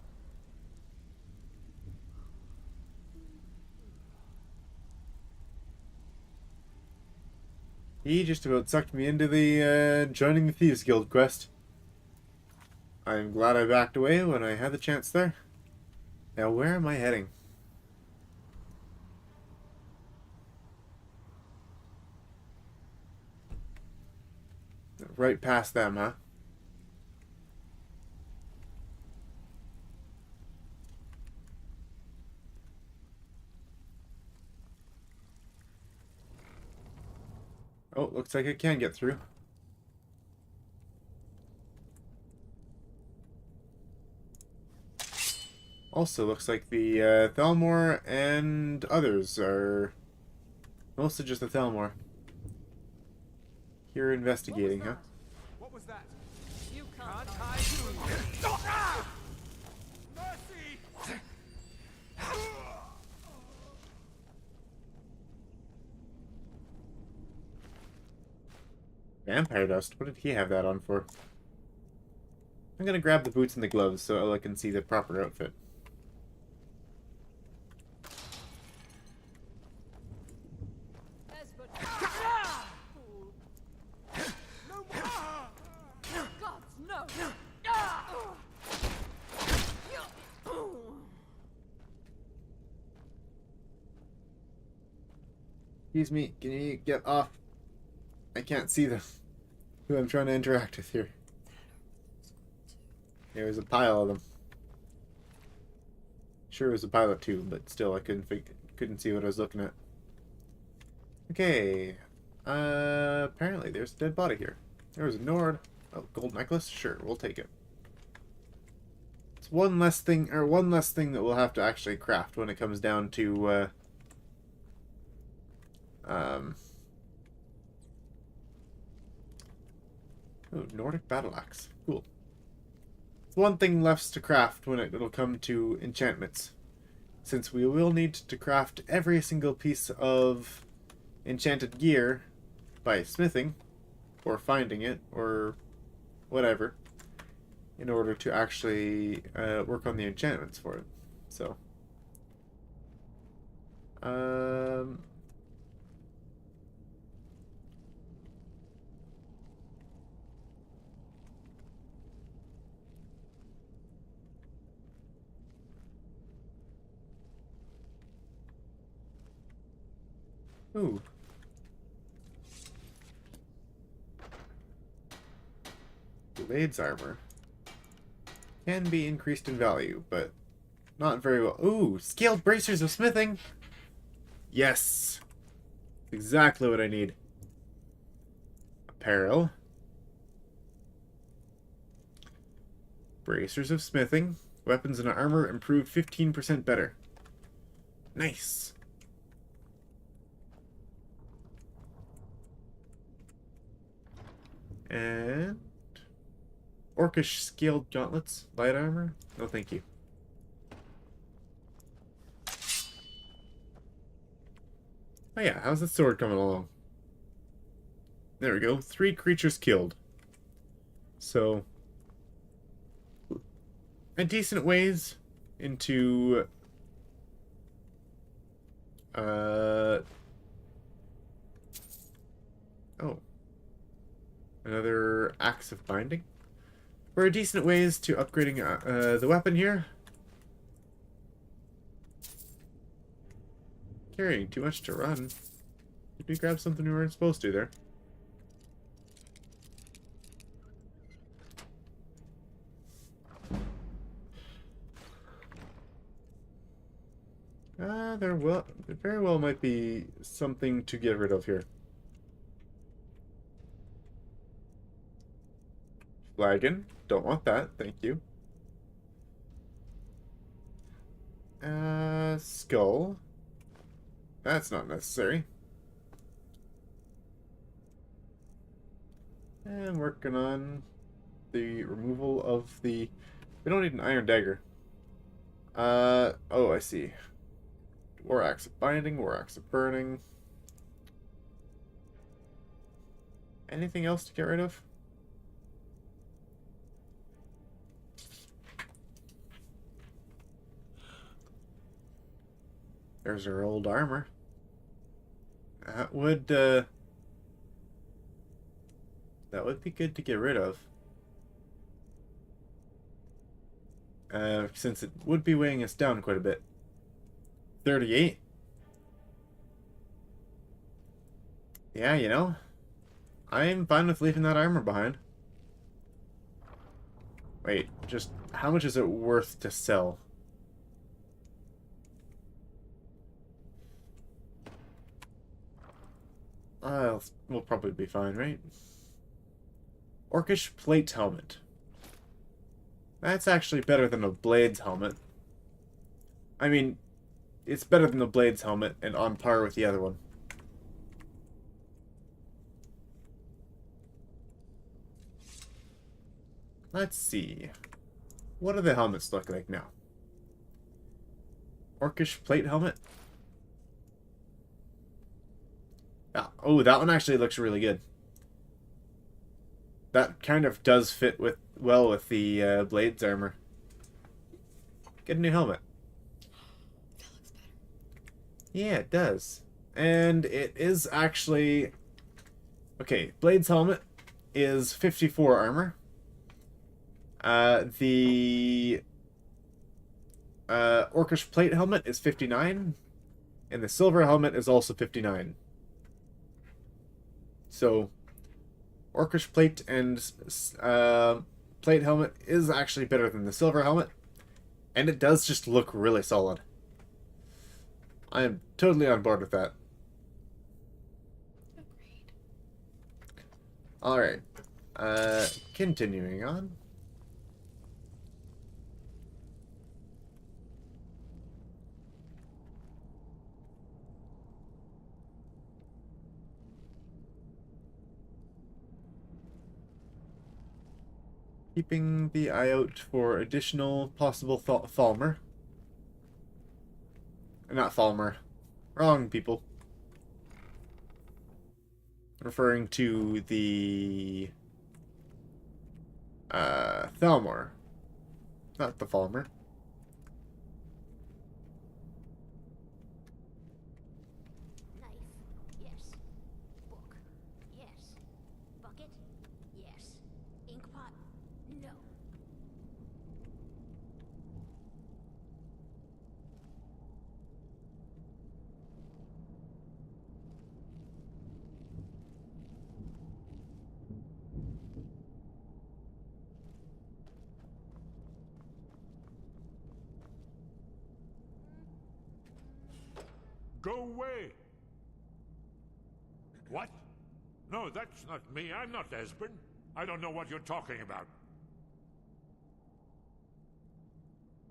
He just about sucked me into the joining the Thieves Guild quest. I'm glad I backed away when I had the chance there. Now where am I heading? Right past them, huh? Oh, looks like I can get through. Also, looks like the Thelmore and others are mostly just the Thelmore. Here investigating, huh? What was that? You can't. Mercy! Vampire dust? What did he have that on for? I'm gonna grab the boots and the gloves so I can see the proper outfit. Excuse me, can you get off? I can't see who I'm trying to interact with here. There was a pile of them. Sure, it was a pile of two, but still, I couldn't see what I was looking at. Okay, apparently there's a dead body here. There was a Nord. Oh, gold necklace. Sure, we'll take it. It's one less thing that we'll have to actually craft when it comes down to oh, Nordic battle axe. Cool. It's one thing left to craft when it'll come to enchantments, since we will need to craft every single piece of enchanted gear by smithing, or finding it, or whatever, in order to actually work on the enchantments for it. So, ooh. Blade's armor can be increased in value, but not very well. Ooh, scaled bracers of smithing! Yes! Exactly what I need. Apparel. Bracers of smithing. Weapons and armor improved 15% better. Nice. And orcish scaled gauntlets, light armor. No, thank you. Oh yeah, how's the sword coming along? There we go. 3 creatures killed. So, a decent ways into oh, another axe of binding. We're a decent ways to upgrading the weapon here. Carrying too much to run. Did we grab something we weren't supposed to there? There very well might be something to get rid of here. Flagon. Don't want that. Thank you. Skull. That's not necessary. And working on the removal of the... We don't need an iron dagger. Oh, I see. War axe of binding, war axe of burning. Anything else to get rid of? There's our old armor. That would be good to get rid of. Since it would be weighing us down quite a bit. 38? Yeah, you know, I'm fine with leaving that armor behind. Wait, just how much is it worth to sell? We'll probably be fine, right? Orcish plate helmet. That's actually better than a Blades helmet. I mean, it's better than the Blades helmet and on par with the other one. Let's see. What do the helmets look like now? Orcish plate helmet? Oh, that one actually looks really good. That kind of does fit well with the Blades armor. Get a new helmet. That looks better. Yeah, it does. And it is actually... Okay, Blades helmet is 54 armor. The Orcish plate helmet is 59. And the silver helmet is also 59. So, Orcish plate and plate helmet is actually better than the silver helmet. And it does just look really solid. I am totally on board with that. Agreed. Alright. Continuing on. Keeping the eye out for additional possible Thalmer. Not Thalmer. Wrong, people. Referring to the... Thalmor. Not the Thalmer. Knife, yes. Book, yes. Bucket, yes. Inkpot, no. Go away! What? No, that's not me. I'm not Esbern. I don't know what you're talking about.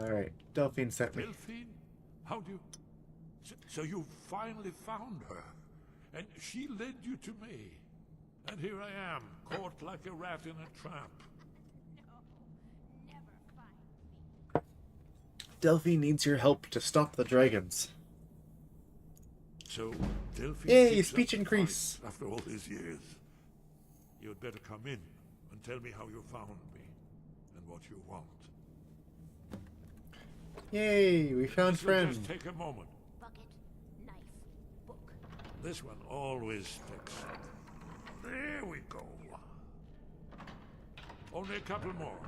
Alright, Delphine sent me. Delphine? How do you... So you finally found her. And she led you to me. And here I am, caught like a rat in a trap. Delphine needs your help to stop the dragons. So, Delphine... Yay, keeps speech up the increase. fight after all these years. You'd better come in and tell me how you found me and what you want. Yay, we found friends. Just take a moment. Bucket, knife, book. This one always sticks. There we go. Only a couple more.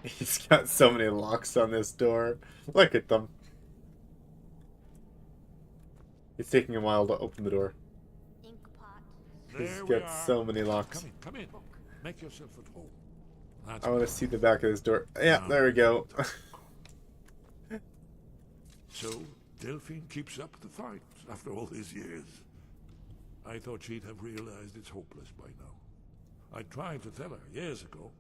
He's got so many locks on this door. Look at them. It's taking a while to open the door. Ink pot. He's got so many locks. Come in. Make yourself at home. I want to see the back of this door. Yeah, there we go. So, Delphine keeps up the fight after all these years. I thought she'd have realized it's hopeless by now. I tried to tell her years ago.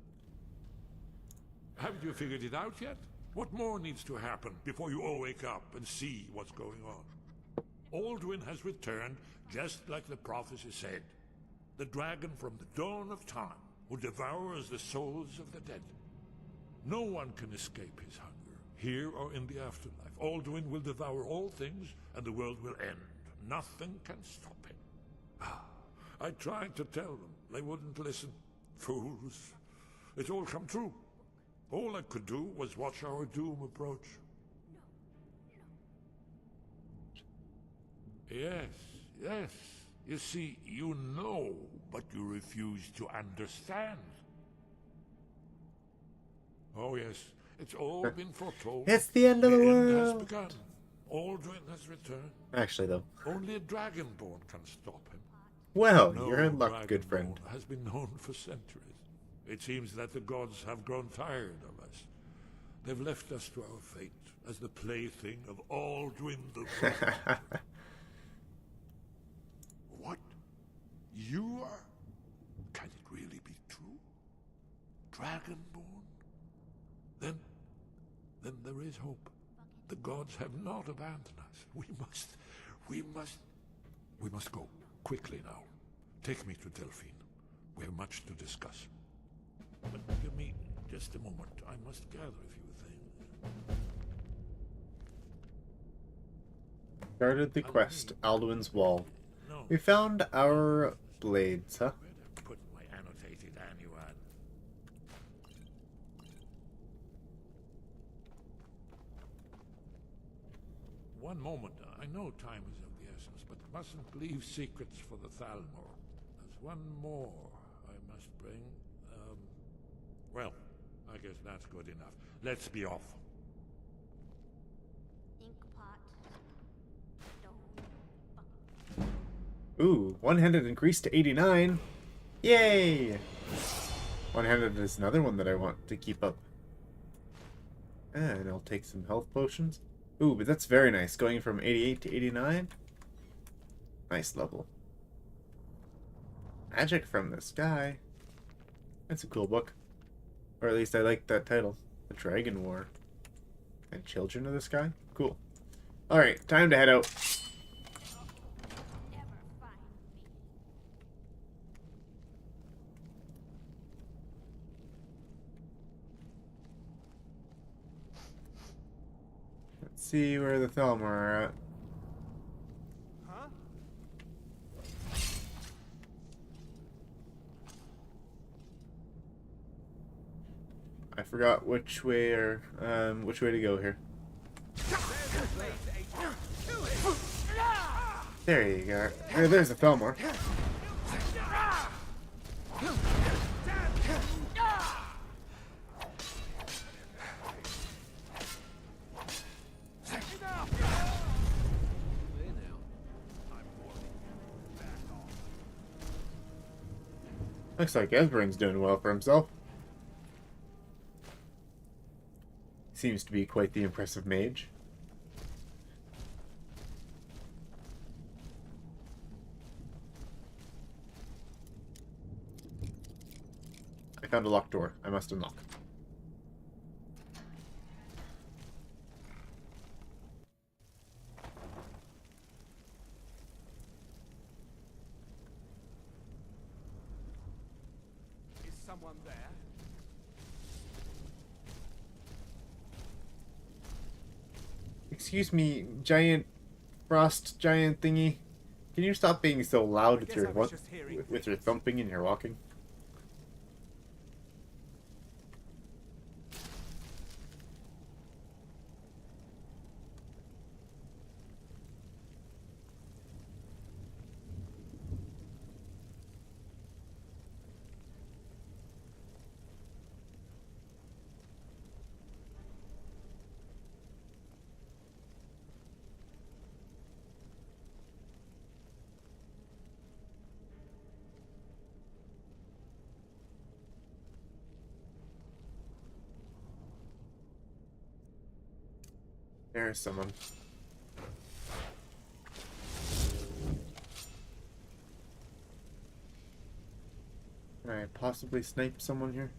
Haven't you figured it out yet? What more needs to happen before you all wake up and see what's going on? Alduin has returned just like the prophecy said. The dragon from the dawn of time who devours the souls of the dead. No one can escape his hunger, here or in the afterlife. Alduin will devour all things, and the world will end. Nothing can stop him. I tried to tell them. They wouldn't listen. Fools. It's all come true. All I could do was watch our doom approach. Yes, yes. You see, you know, but you refuse to understand. Oh, yes. It's all been foretold. It's the end of the world. End has begun. Alduin has returned. Actually, though. Only a dragonborn can stop him. Well, No you're in luck, good friend. dragonborn has been known for centuries. It seems that the gods have grown tired of us. They've left us to our fate as the plaything of Alduin the Great. What? You are... Can it really be true? Dragonborn? Then there is hope. The gods have not abandoned us. We must go. Quickly now. Take me to Delphine. We have much to discuss. But give me just a moment. I must gather a few things. Started the quest, Alduin's Wall. No. We found our blades, huh? Put my annotated annual. One moment. I know time is of the essence, but mustn't leave secrets for the Thalmor. There's one more I must bring. Well, I guess that's good enough. Let's be off. Ink pot. Stone. Ooh, one-handed increased to 89. Yay! One-handed is another one that I want to keep up. And I'll take some health potions. Ooh, but that's very nice. Going from 88 to 89. Nice level. Magic from the Sky. That's a cool book. Or at least I like that title. The Dragon War. And Children of the Sky? Cool. Alright, time to head out. Let's see where the Thalmor are at. I forgot which way to go here. There you go. There's the Thalmor. Looks like Esbern's doing well for himself. Seems to be quite the impressive mage. I found a locked door. I must unlock. Is someone there? Excuse me, giant frost giant thingy. Can you stop being so loud with your with your thumping and your walking? There's someone. Can I possibly snipe someone here?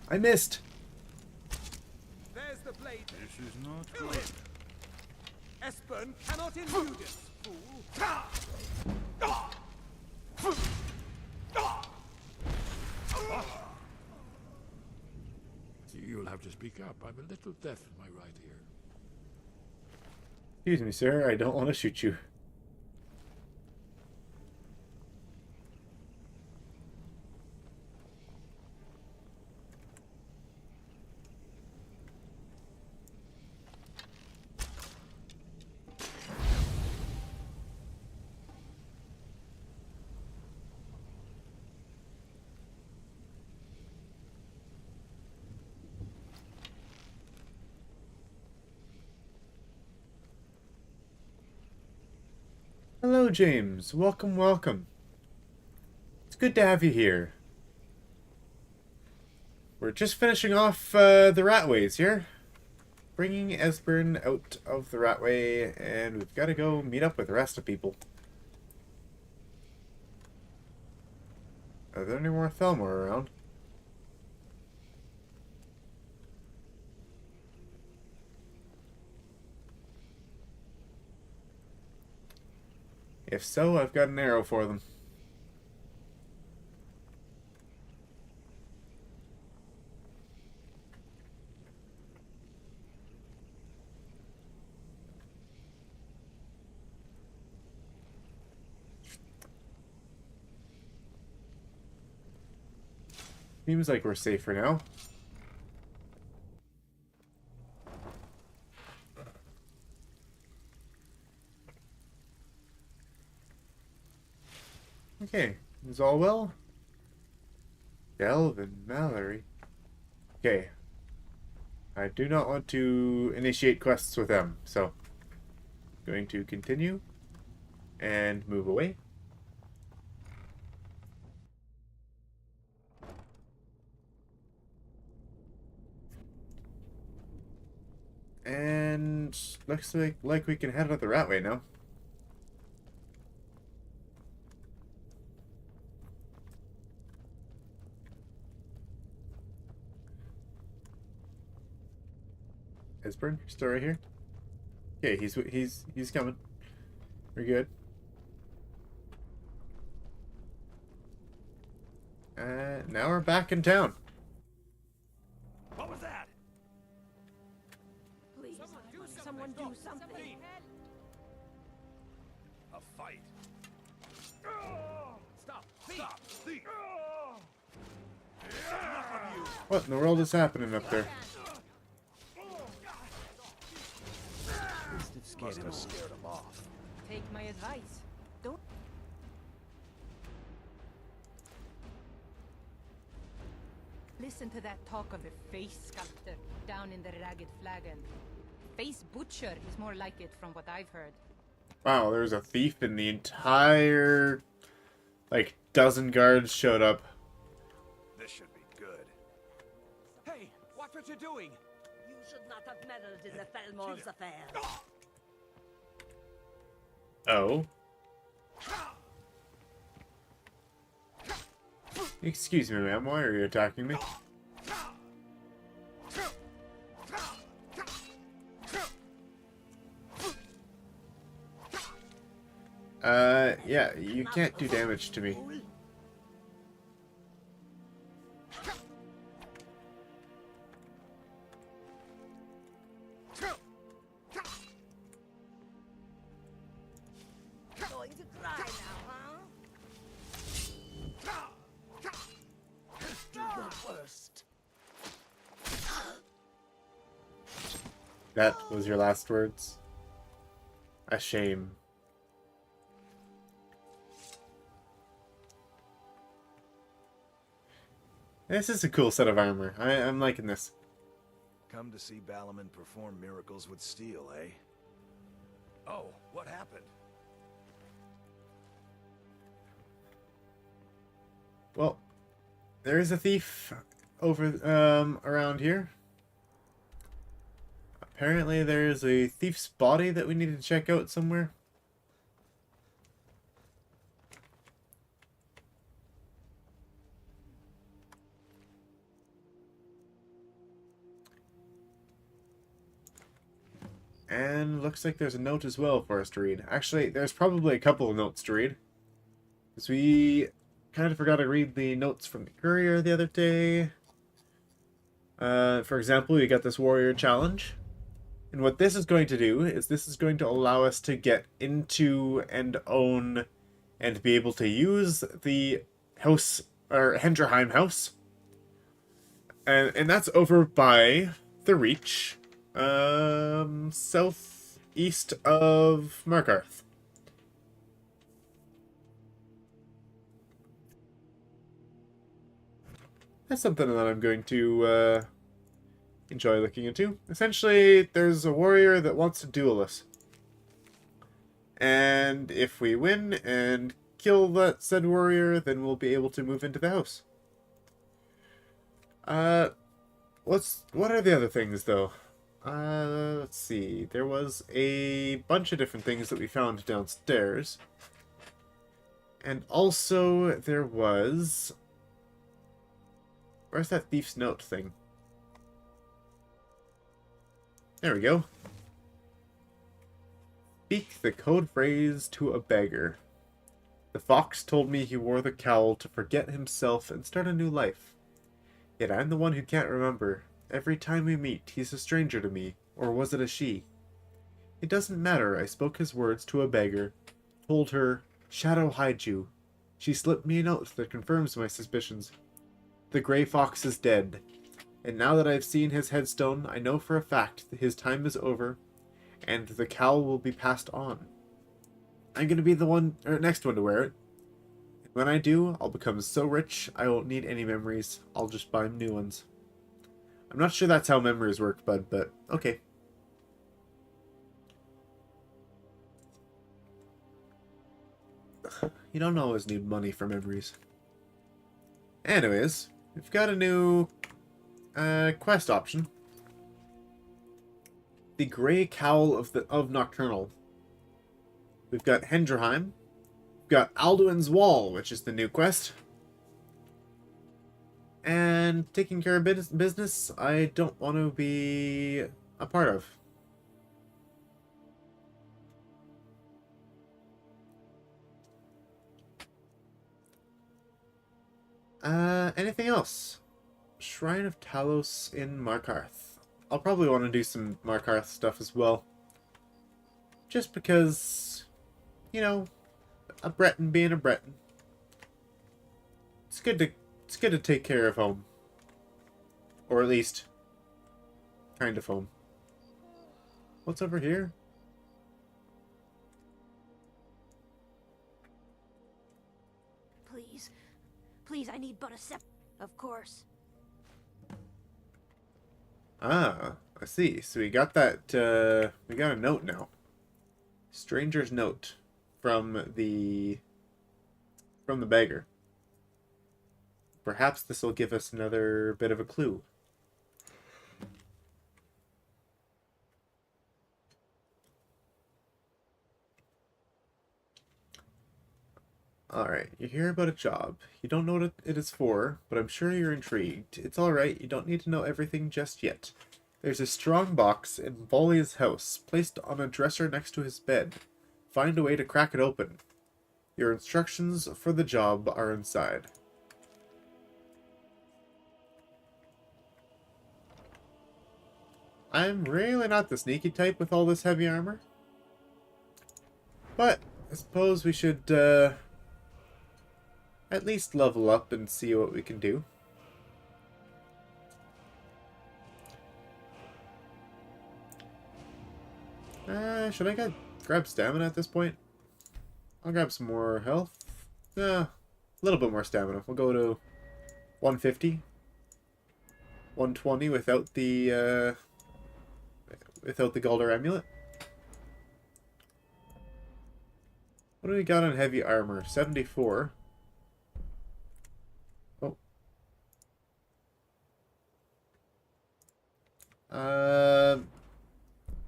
I missed! There's the blade. This is not Kill good. him. Espen cannot elude it, fool. You'll have to speak up. I'm a little deaf in my right ear. Excuse me, sir. I don't want to shoot you. Hello, James. Welcome, welcome. It's good to have you here. We're just finishing off the Ratways here. Bringing Esbern out of the Ratway, and we've got to go meet up with the rest of people. Are there any more Thelmor around? If so, I've got an arrow for them. Seems like we're safe for now. Okay, is all well? Delvin, Mallory. Okay. I do not want to initiate quests with them, so going to continue and move away. And looks like we can head out the Ratway now. Esbern, you're still right here? Okay, he's coming. We're good. Now we're back in town. What was that? Please, someone do something. A fight. Stop! Stop! Thief! Enough of you! What in the world is happening up there? Must have scared him off. Take my advice. Don't. Listen to that talk of a face sculptor down in the Ragged Flagon. Face butcher is more like it from what I've heard. Wow, there was a thief and the entire, like, dozen guards showed up. This should be good. Hey, watch what you're doing! You should not have meddled in the Felmore's affairs. Oh. Excuse me, ma'am. Why are you attacking me? Yeah, you can't do damage to me. Going to cry now, huh? Do your worst. That was your last words? A shame. This is a cool set of armor. I'm liking this. Come to see Balaman perform miracles with steel, eh? Oh, what happened? Well, there is a thief over around here. Apparently there's a thief's body that we need to check out somewhere. And looks like there's a note as well for us to read. Actually, there's probably a couple of notes to read. Because we kind of forgot to read the notes from the courier the other day. For example, we got this warrior challenge. And what this is going to do is this is going to allow us to get into and own and be able to use the house, or Hendrheim house. And that's over by the Reach. Southeast of Markarth. That's something that I'm going to enjoy looking into. Essentially, there's a warrior that wants to duel us. And if we win and kill that said warrior, then we'll be able to move into the house. What are the other things, though? Let's see. There was a bunch of different things that we found downstairs. And also, there was... Where's that thief's note thing? There we go. Speak the code phrase to a beggar. The fox told me he wore the cowl to forget himself and start a new life. Yet I'm the one who can't remember. Every time we meet, he's a stranger to me. Or was it a she? It doesn't matter, I spoke his words to a beggar. Told her, "Shadow hide you." She slipped me a note that confirms my suspicions. The gray fox is dead. And now that I've seen his headstone, I know for a fact that his time is over, and the cowl will be passed on. I'm gonna be the next one to wear it. When I do, I'll become so rich, I won't need any memories. I'll just buy new ones. I'm not sure that's how memories work, bud, but okay. You don't always need money for memories. Anyways, we've got a new quest option. The Grey Cowl of Nocturnal. We've got Hendrheim. We've got Alduin's Wall, which is the new quest. And taking care of business, I don't want to be a part of. Anything else? Shrine of Talos in Markarth. I'll probably want to do some Markarth stuff as well. Just because, you know, a Breton being a Breton. It's good to take care of home. Or at least, kind of home. What's over here? Please. Please, I need but a sip. Of course. Ah, I see. So we got that, we got a note now. Stranger's note from the beggar. Perhaps this will give us another bit of a clue. Alright, you hear about a job. You don't know what it is for, but I'm sure you're intrigued. It's alright, you don't need to know everything just yet. There's a strong box in Volley's house, placed on a dresser next to his bed. Find a way to crack it open. Your instructions for the job are inside. I'm really not the sneaky type with all this heavy armor. But I suppose we should at least level up and see what we can do. Should I grab stamina at this point? I'll grab some more health. A little bit more stamina. We'll go to 150. 120 without the Galder amulet. What do we got on heavy armor? 74. Oh.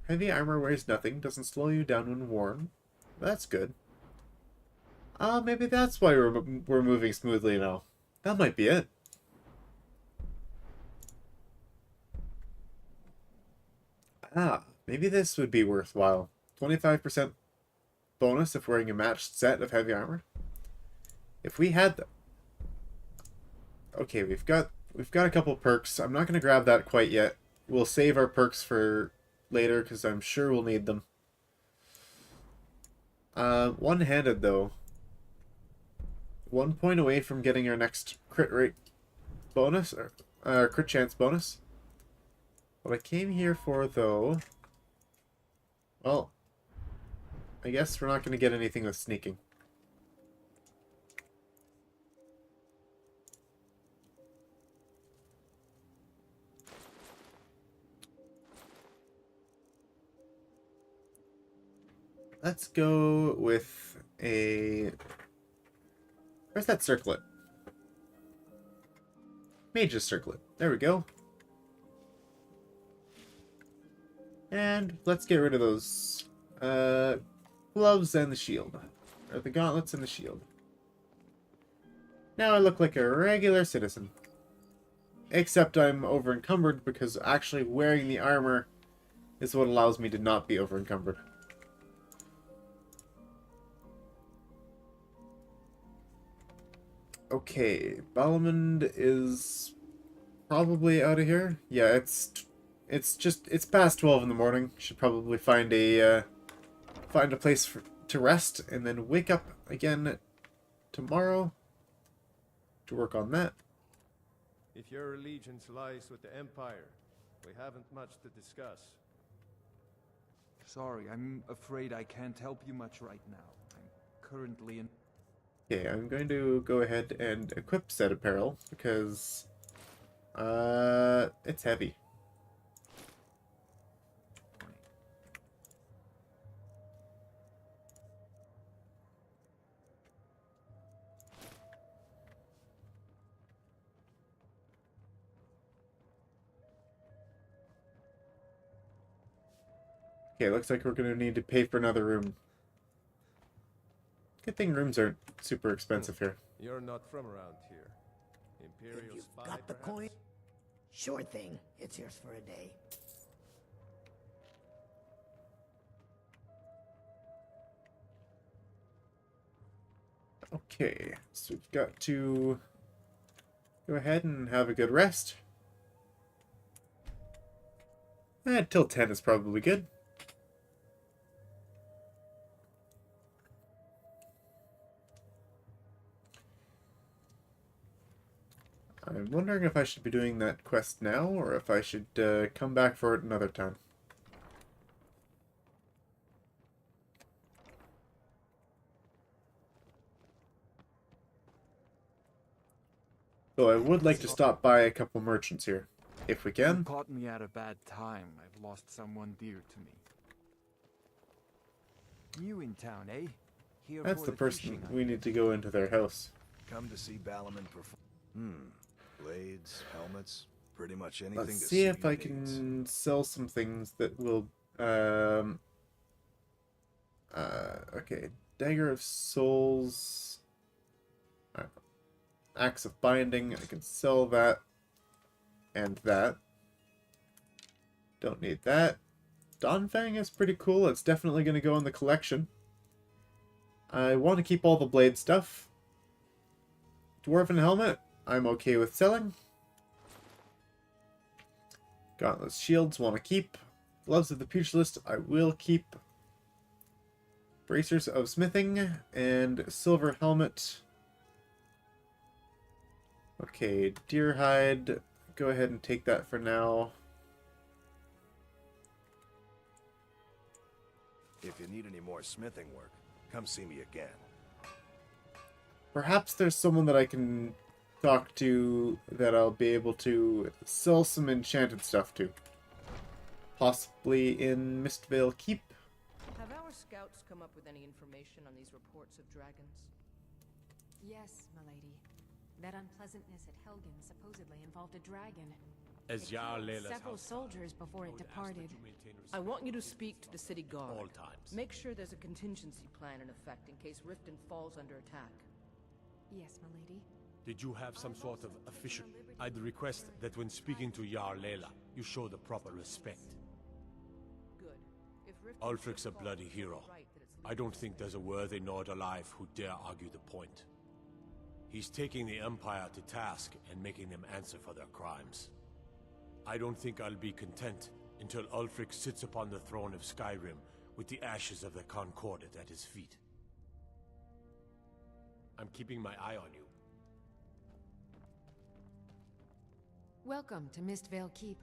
Heavy armor weighs nothing, doesn't slow you down when worn. That's good. Maybe that's why we're moving smoothly now. That might be it. Maybe this would be worthwhile. 25% bonus if wearing a matched set of heavy armor. If we had okay, we've got a couple perks. I'm not going to grab that quite yet. We'll save our perks for later because I'm sure we'll need them. One-handed though. 1 point away from getting our next crit rate bonus or crit chance bonus. What I came here for though, well, I guess we're not going to get anything with sneaking. Let's go with a... Where's that circlet? Mage's circlet. There we go. And let's get rid of those gloves and the shield. Or the gauntlets and the shield. Now I look like a regular citizen. Except I'm over encumbered because actually wearing the armor is what allows me to not be over encumbered. Okay, Balamund is probably out of here. Yeah, it's past 12 in the morning. Should probably find a place to rest and then wake up again tomorrow to work on that. If your allegiance lies with the Empire, we haven't much to discuss. Sorry, I'm afraid I can't help you much right now. I'm currently in... Okay, I'm going to go ahead and equip set apparel because it's heavy. Okay, looks like we're going to need to pay for another room. Good thing rooms aren't super expensive here. You're not from around here. Imperial You've spy, got the perhaps? coin? Sure thing. It's yours for a day. Okay, so we've got to go ahead and have a good rest. Till 10 is probably good. I'm wondering if I should be doing that quest now, or if I should come back for it another time. So I would like to stop by a couple merchants here, if we can. You caught me at a bad time. I've lost someone dear to me. You in town, eh? Here That's for the person fishing we need to go into their house. Come to see Balamund perform. Blades, helmets, pretty much anything. Let's see if I can sell some things that will... okay, Dagger of Souls... Axe of Binding. I can sell that and that. Don't need that. Dawnfang is pretty cool. It's definitely going to go in the collection. I want to keep all the blade stuff. Dwarven Helmet, I'm okay with selling. Gauntless Shields, want to keep. Gloves of the Pugilist, I will keep. Bracers of Smithing, and Silver Helmet. Okay, Deer Hide, go ahead and take that for now. If you need any more smithing work, come see me again. Perhaps there's someone that I can talk to that I'll be able to sell some enchanted stuff to. Possibly in Mistvale Keep. Have our scouts come up with any information on these reports of dragons? Yes, milady. That unpleasantness at Helgen supposedly involved a dragon. As It Jarl killed Layla's several house, soldiers before it departed. I want you to speak to the city guard. All times. Make sure there's a contingency plan in effect in case Riften falls under attack. Yes, milady. Did you have some sort of official? I'd request that when speaking to Jarl Layla, you show the proper respect. Good. If Riften Ulfric's a bloody hero. I don't think there's a worthy Nord alive who dare argue the point. He's taking the Empire to task and making them answer for their crimes. I don't think I'll be content until Ulfric sits upon the throne of Skyrim with the ashes of the Concordat at his feet. I'm keeping my eye on you. Welcome to Mistvale Keep.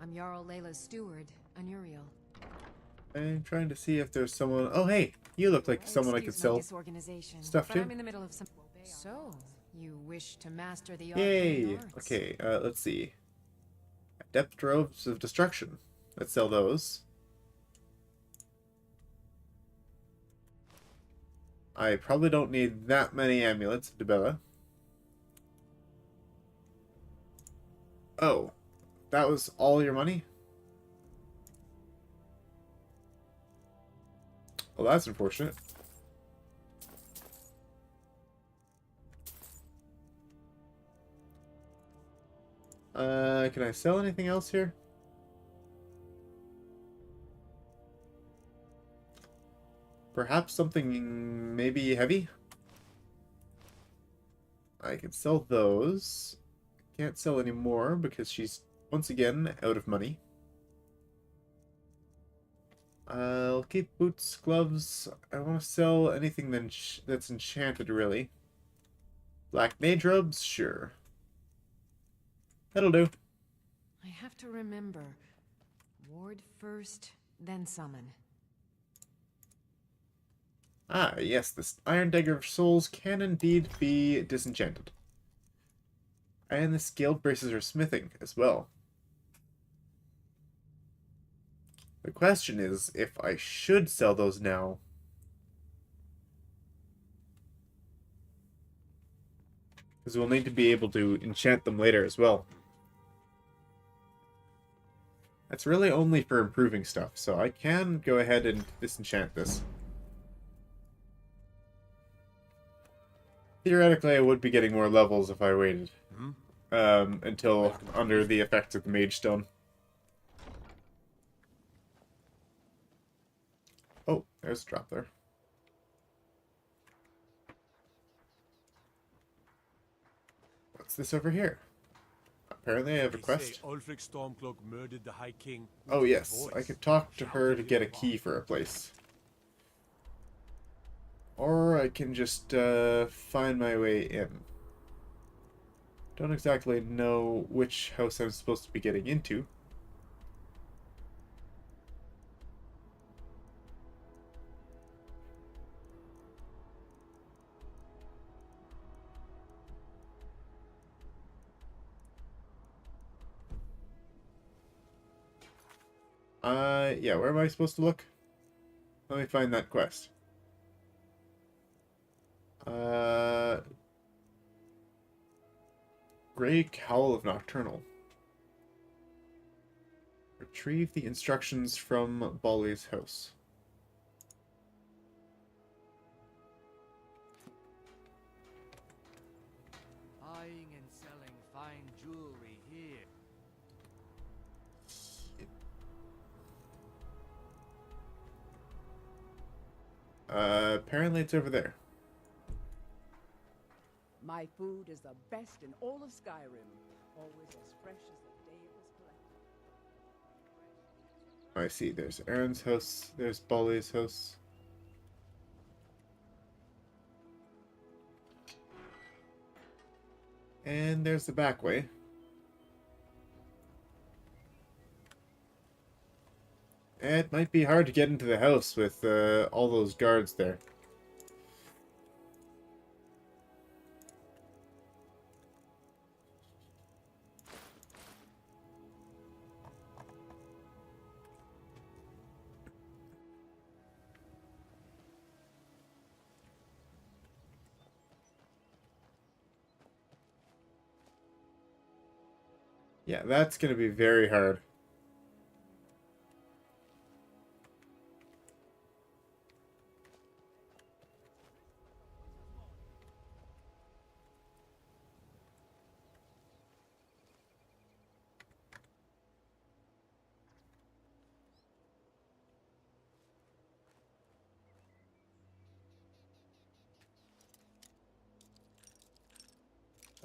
I'm Jarl Layla's steward, Anuriel. I'm trying to see if there's someone... Oh, hey! You look like someone I could sell stuff but to. I'm in the middle of some... So, you wish to master the Yay! arts? Okay, let's see. Adept Robes of Destruction. Let's sell those. I probably don't need that many amulets of Dibella. Oh, that was all your money? Well, that's unfortunate. Can I sell anything else here? Perhaps something maybe heavy? I can sell those. Can't sell any more because she's once again out of money. I'll keep boots, gloves. I want to sell anything that's enchanted, really. Black mage robes? Sure. That'll do. I have to remember. Ward first, then summon. Ah, yes, this Iron Dagger of Souls can indeed be disenchanted. And the scaled braces are smithing as well. The question is if I should sell those now. Because we'll need to be able to enchant them later as well. That's really only for improving stuff, so I can go ahead and disenchant this. Theoretically, I would be getting more levels if I waited. Until under the effects of the Mage Stone. Oh, there's a drop there. What's this over here? Apparently I have a quest. Ulfric Stormcloak murdered the High King. Oh yes, I could talk to her to get a key for a place. Or I can just find my way in. Don't exactly know which house I'm supposed to be getting into. Yeah, where am I supposed to look? Let me find that quest. Grey Cowl of Nocturnal. Retrieve the instructions from Bali's house. Apparently it's over there. My food is the best in all of Skyrim. Always as fresh as the day it was collected. I see. There's Aaron's house. There's Bolly's house. And there's the back way. It might be hard to get into the house with all those guards there. Yeah, that's going to be very hard.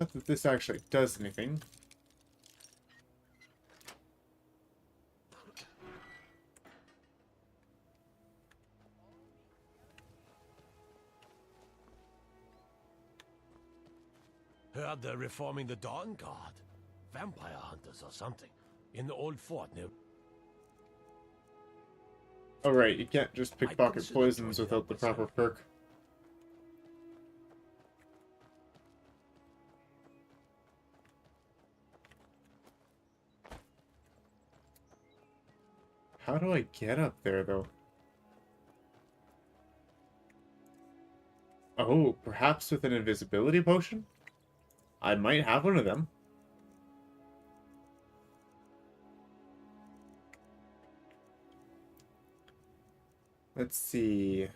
Not that this actually does anything. Heard they're reforming the Dawn Guard. Vampire hunters or something. In the old fort near... Oh right, you can't just pickpocket poisons without the proper perk. How do I get up there, though? Oh, perhaps with an invisibility potion? I might have one of them. Let's see.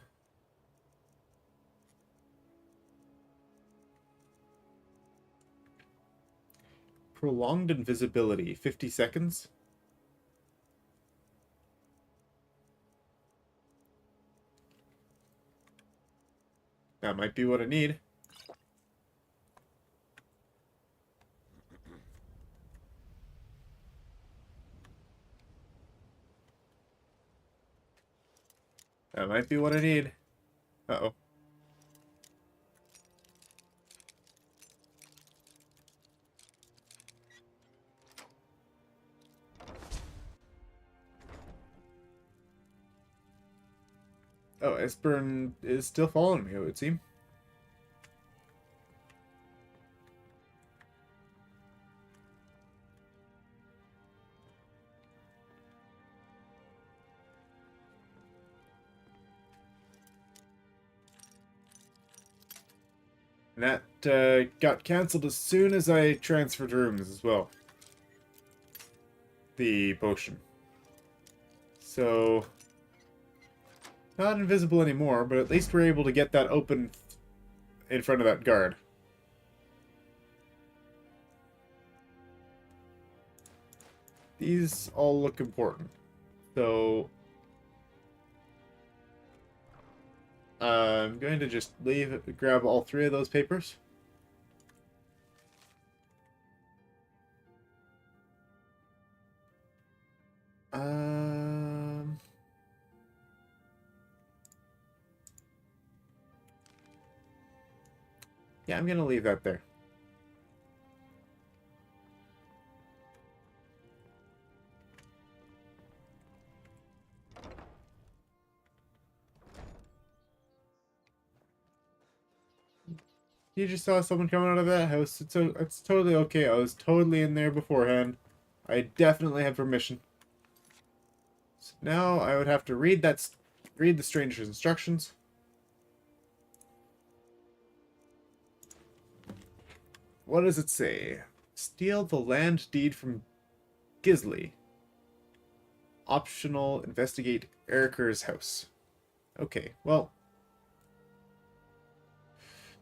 Prolonged invisibility, 50 seconds. That might be what I need. That might be what I need. Uh-oh. Oh, Esbern is still following me, it would seem. And that got cancelled as soon as I transferred rooms as well. The potion. So... not invisible anymore, but at least we're able to get that open in front of that guard. These all look important. So... I'm going to just grab all three of those papers. Yeah, I'm going to leave that there. You just saw someone coming out of that house. It's totally okay. I was totally in there beforehand. I definitely have permission. So now I would have to read the stranger's instructions. What does it say? Steal the land deed from Gisley. Optional, investigate Eriker's house. Okay, well...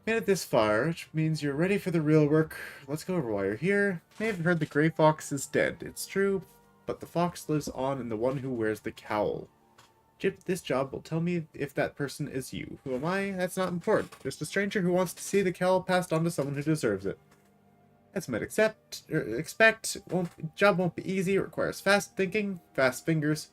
made it this far, which means you're ready for the real work. Let's go over why you're here. May have heard the Grey Fox is dead. It's true, but the fox lives on in the one who wears the cowl. This job will tell me if that person is you. Who am I? That's not important. Just a stranger who wants to see the cowl passed on to someone who deserves it. As you might expect, job won't be easy. It requires fast thinking, fast fingers.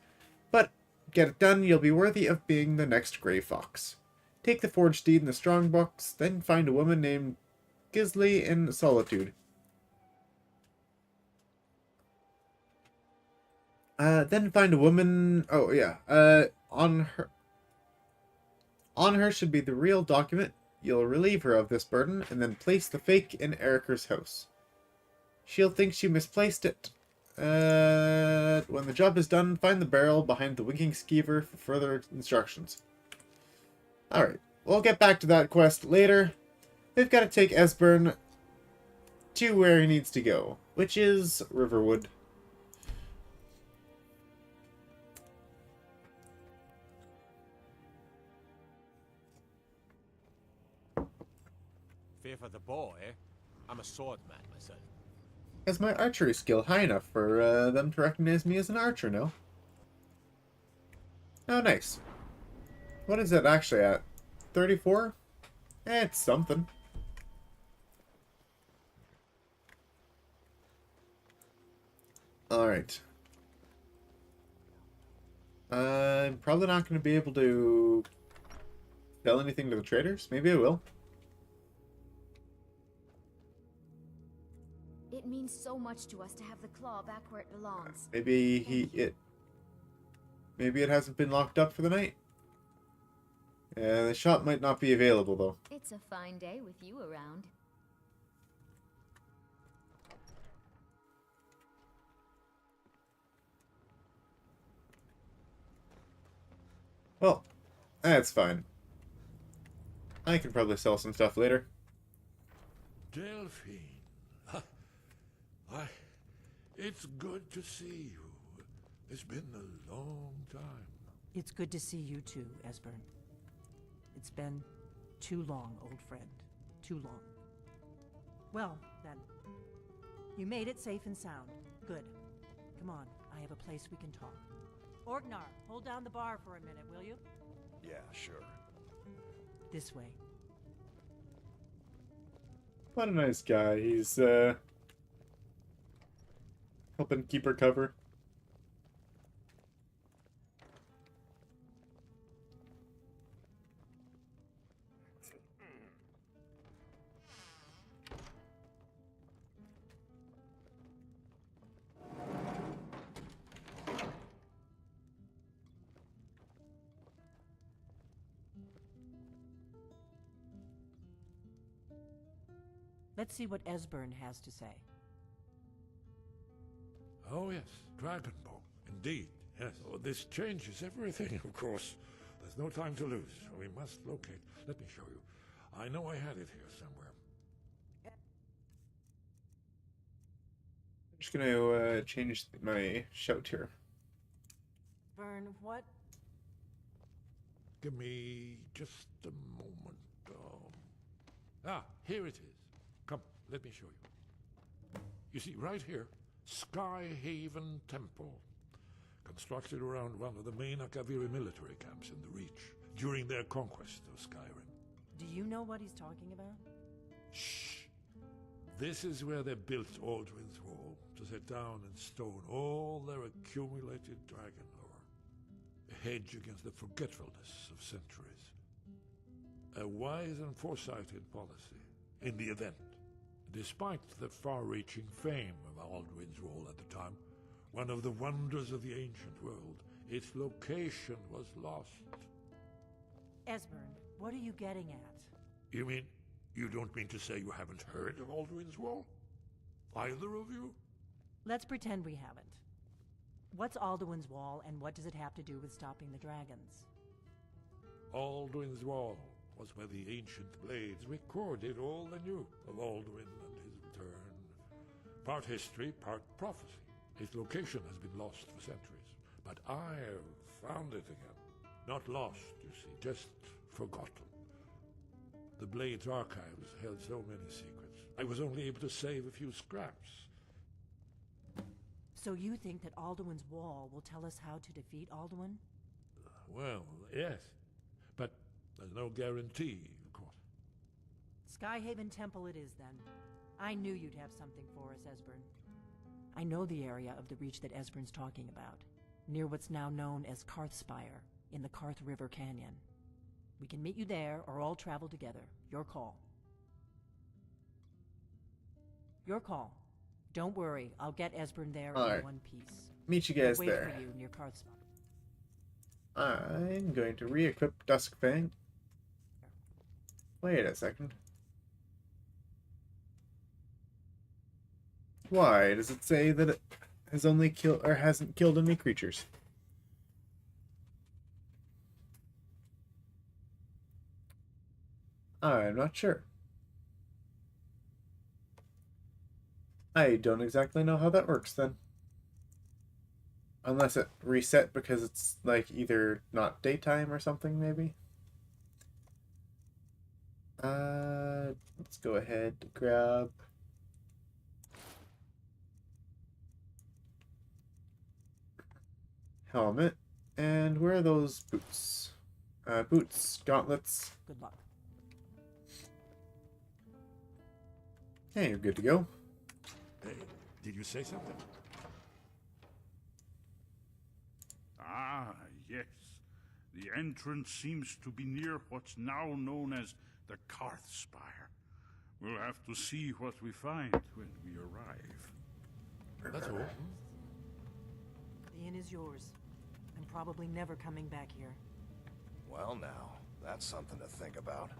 But get it done, you'll be worthy of being the next Grey Fox. Take the forged steed in the strong box, then find a woman named Gisli in Solitude. Then find a woman... Oh, yeah. On her should be the real document. You'll relieve her of this burden, and then place the fake in Eriker's house. She'll think she misplaced it. When the job is done, find the barrel behind the winking skeever for further instructions. Alright, we'll get back to that quest later. We've got to take Esbern to where he needs to go, which is Riverwood. Fear for the boy, eh? I'm a swordman myself. Is my archery skill high enough for them to recognize me as an archer, no? Oh, nice. What is it actually at? 34? It's something. Alright. I'm probably not going to be able to sell anything to the traders. Maybe I will. It means so much to us to have the claw back where it belongs. Maybe it hasn't been locked up for the night. Yeah, the shop might not be available though. It's a fine day with you around. Well, that's fine. I can probably sell some stuff later. Delphine. It's good to see you. It's been a long time. It's good to see you too, Esbern. It's been too long, old friend. Too long. Well, then. You made it safe and sound. Good. Come on, I have a place we can talk. Orgnar, hold down the bar for a minute, will you? Yeah, sure. This way. What a nice guy. He's, helping keep her cover. Let's see what Esbern has to say. Oh, yes, Dragonbow. Indeed, yes. Oh, this changes everything, of course. There's no time to lose. We must locate. Let me show you. I know I had it here somewhere. I'm just gonna change my shout here. Vern, what? Give me just a moment. Here it is. Come, let me show you. You see, right here, Skyhaven Temple, constructed around one of the main Akaviri military camps in the Reach during their conquest of Skyrim. Do you know what he's talking about? Shh! This is where they built Alduin's Wall, to set down in stone all their accumulated dragon lore. A hedge against the forgetfulness of centuries. A wise and foresighted policy, in the event. Despite the far-reaching fame of Alduin's Wall at the time, one of the wonders of the ancient world, its location was lost. Esbern, what are you getting at? You mean, you don't mean to say you haven't heard of Alduin's Wall? Either of you? Let's pretend we haven't. What's Alduin's Wall, and what does it have to do with stopping the dragons? Alduin's Wall was where the ancient blades recorded all they knew of Alduin and his return. Part history, part prophecy. His location has been lost for centuries, but I have found it again. Not lost, you see, just forgotten. The Blades archives held so many secrets. I was only able to save a few scraps. So you think that Alduin's Wall will tell us how to defeat Alduin? well, yes. But there's no guarantee, of course. Skyhaven Temple it is, then. I knew you'd have something for us, Esbern. I know the area of the Reach that Esbern's talking about, near what's now known as Karthspire, in the Karth River Canyon. We can meet you there, or all travel together. Your call. Your call. Don't worry, I'll get Esbern there in one piece. Meet you guys I'll there. wait for you near Karthspire. I'm going to re-equip Duskfang. Wait a second. Why does it say that it has only killed or hasn't killed any creatures? I'm not sure. I don't exactly know how that works then. Unless it reset because it's like either not daytime or something, maybe. Let's go ahead and grab helmet. And where are those boots? Boots, gauntlets. Good luck. Hey, you're good to go. Hey, did you say something? Ah, yes. The entrance seems to be near what's now known as the Karthspire. We'll have to see what we find when we arrive. That's all. The inn is yours. I'm probably never coming back here. Well now, that's something to think about.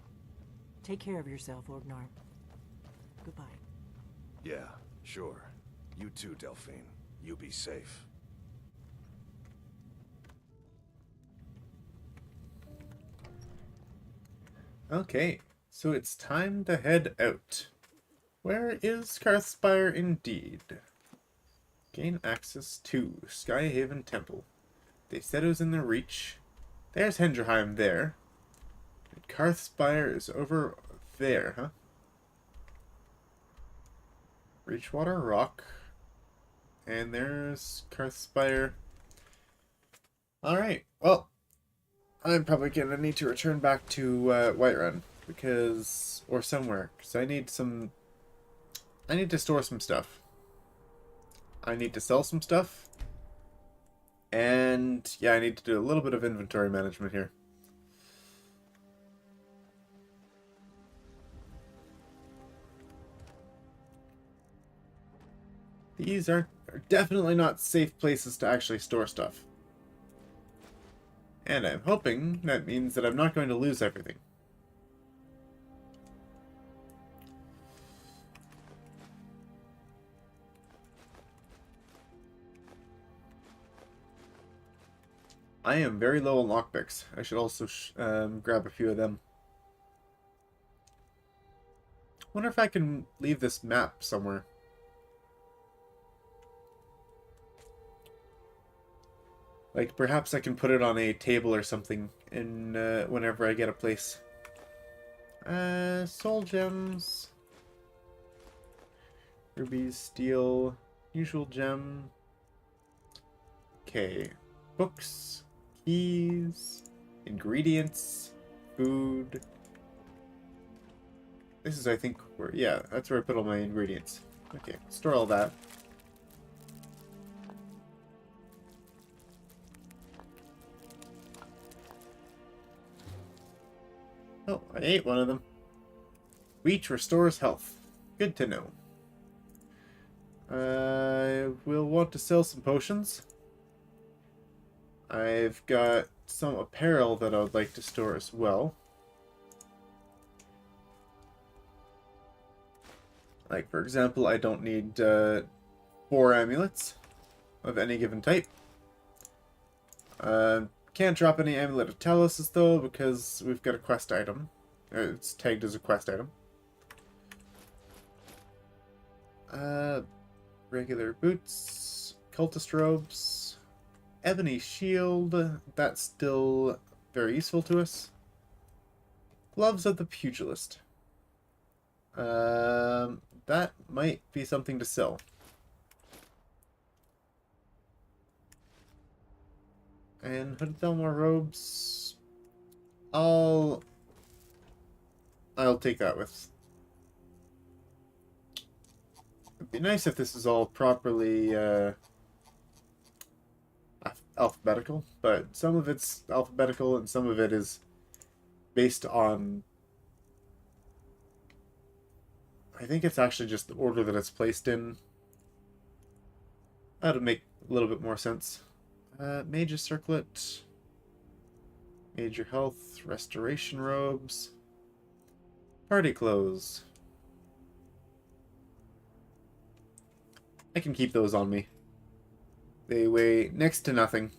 Take care of yourself, Orgnar. Goodbye. Yeah, sure. You too, Delphine. You be safe. Okay, so it's time to head out. Where is Karthspire indeed? Gain access to Skyhaven Temple. They said it was in the Reach. There's Hendrheim there. And Karthspire is over there, huh? Reachwater Rock. And there's Karthspire. Alright, well, I'm probably gonna need to return back to Whiterun, because, or somewhere, because I need to store some stuff. I need to sell some stuff, and yeah, I need to do a little bit of inventory management here. These are definitely not safe places to actually store stuff. And I'm hoping that means that I'm not going to lose everything. I am very low on lockpicks. I should also grab a few of them. Wonder if I can leave this map somewhere. Like, perhaps I can put it on a table or something in whenever I get a place. Soul gems. Rubies, steel, usual gem. Okay. Books, keys, ingredients, food. This is, I think, where, yeah, that's where I put all my ingredients. Okay, store all that. Oh, I ate one of them. Wheat restores health. Good to know. I will want to sell some potions. I've got some apparel that I would like to store as well. Like, for example, I don't need 4 amulets of any given type. Can't drop any Amulet of Taluses, though, because we've got a quest item. It's tagged as a quest item. Regular boots, cultist robes, ebony shield, that's still very useful to us. Gloves of the pugilist. That might be something to sell. And Hooded Thelmore robes. I'll take that with. It'd be nice if this is all properly alphabetical, but some of it's alphabetical and some of it is based on, I think it's actually just the order that it's placed in. That would make a little bit more sense. Mage's Circlet, Major Health, Restoration Robes, Party Clothes. I can keep those on me. They weigh next to nothing.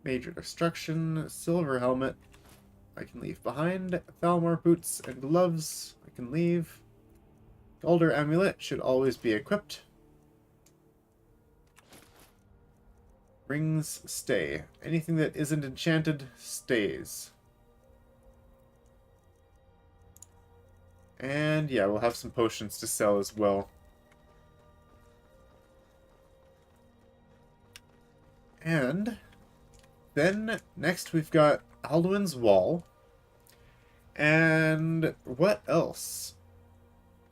Major Destruction, Silver Helmet, I can leave behind. Thalmor Boots and Gloves, I can leave. Galder Amulet should always be equipped. Rings stay. Anything that isn't enchanted stays. And yeah, we'll have some potions to sell as well. And then next we've got Alduin's Wall. And what else?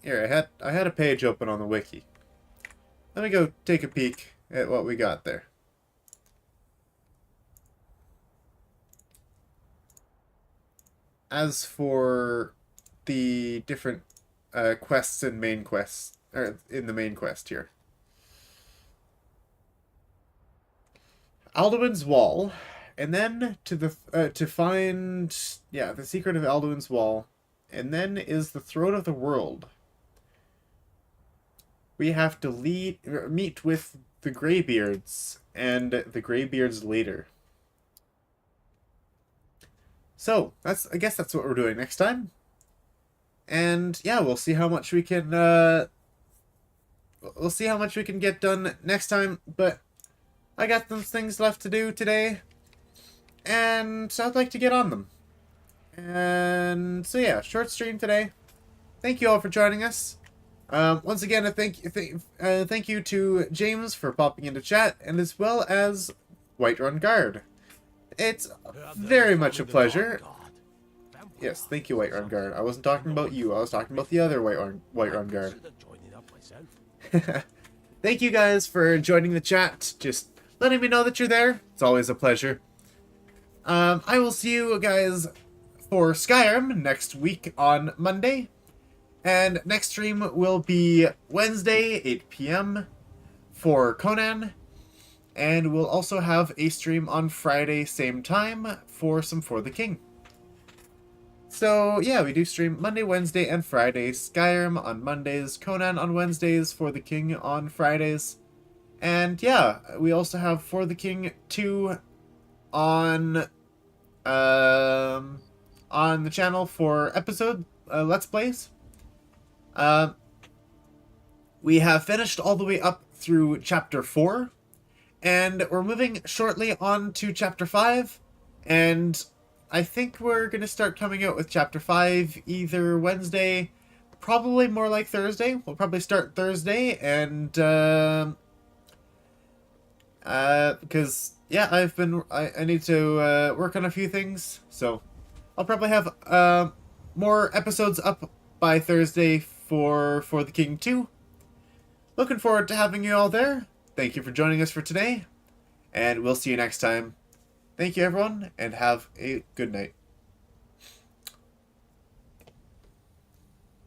Here, I had a page open on the wiki. Let me go take a peek at what we got there. As for the different quests and main quests, or in the main quest here. Alduin's Wall, and then to find the secret of Alduin's Wall, and then is the Throne of the World. We have to meet with the Greybeards and the Greybeards later. So I guess that's what we're doing next time. And yeah, we'll see how much we can get done next time, but I got some things left to do today, and I'd like to get on them. And so yeah, short stream today. Thank you all for joining us. Once again, thank you to James for popping into chat, and as well as Whiterun Guard. It's very much a pleasure. Yes, thank you, Whiterun Guard. I wasn't talking about you. I was talking about the other Whiterun Guard. Thank you guys for joining the chat. Just letting me know that you're there. It's always a pleasure. I will see you guys for Skyrim next week on Monday. And next stream will be Wednesday, 8 p.m. for Conan. And we'll also have a stream on Friday, same time, for some For the King. So, yeah, we do stream Monday, Wednesday, and Friday. Skyrim on Mondays, Conan on Wednesdays, For the King on Fridays. And, yeah, we also have For the King 2 on the channel for episode Let's Plays. We have finished all the way up through Chapter 4. And we're moving shortly on to Chapter 5, and I think we're going to start coming out with Chapter 5 either Wednesday, probably more like Thursday. We'll probably start Thursday, and, because, yeah, I need to, work on a few things, so I'll probably have, more episodes up by Thursday for the King 2. Looking forward to having you all there. Thank you for joining us for today, and we'll see you next time. Thank you, everyone, and have a good night.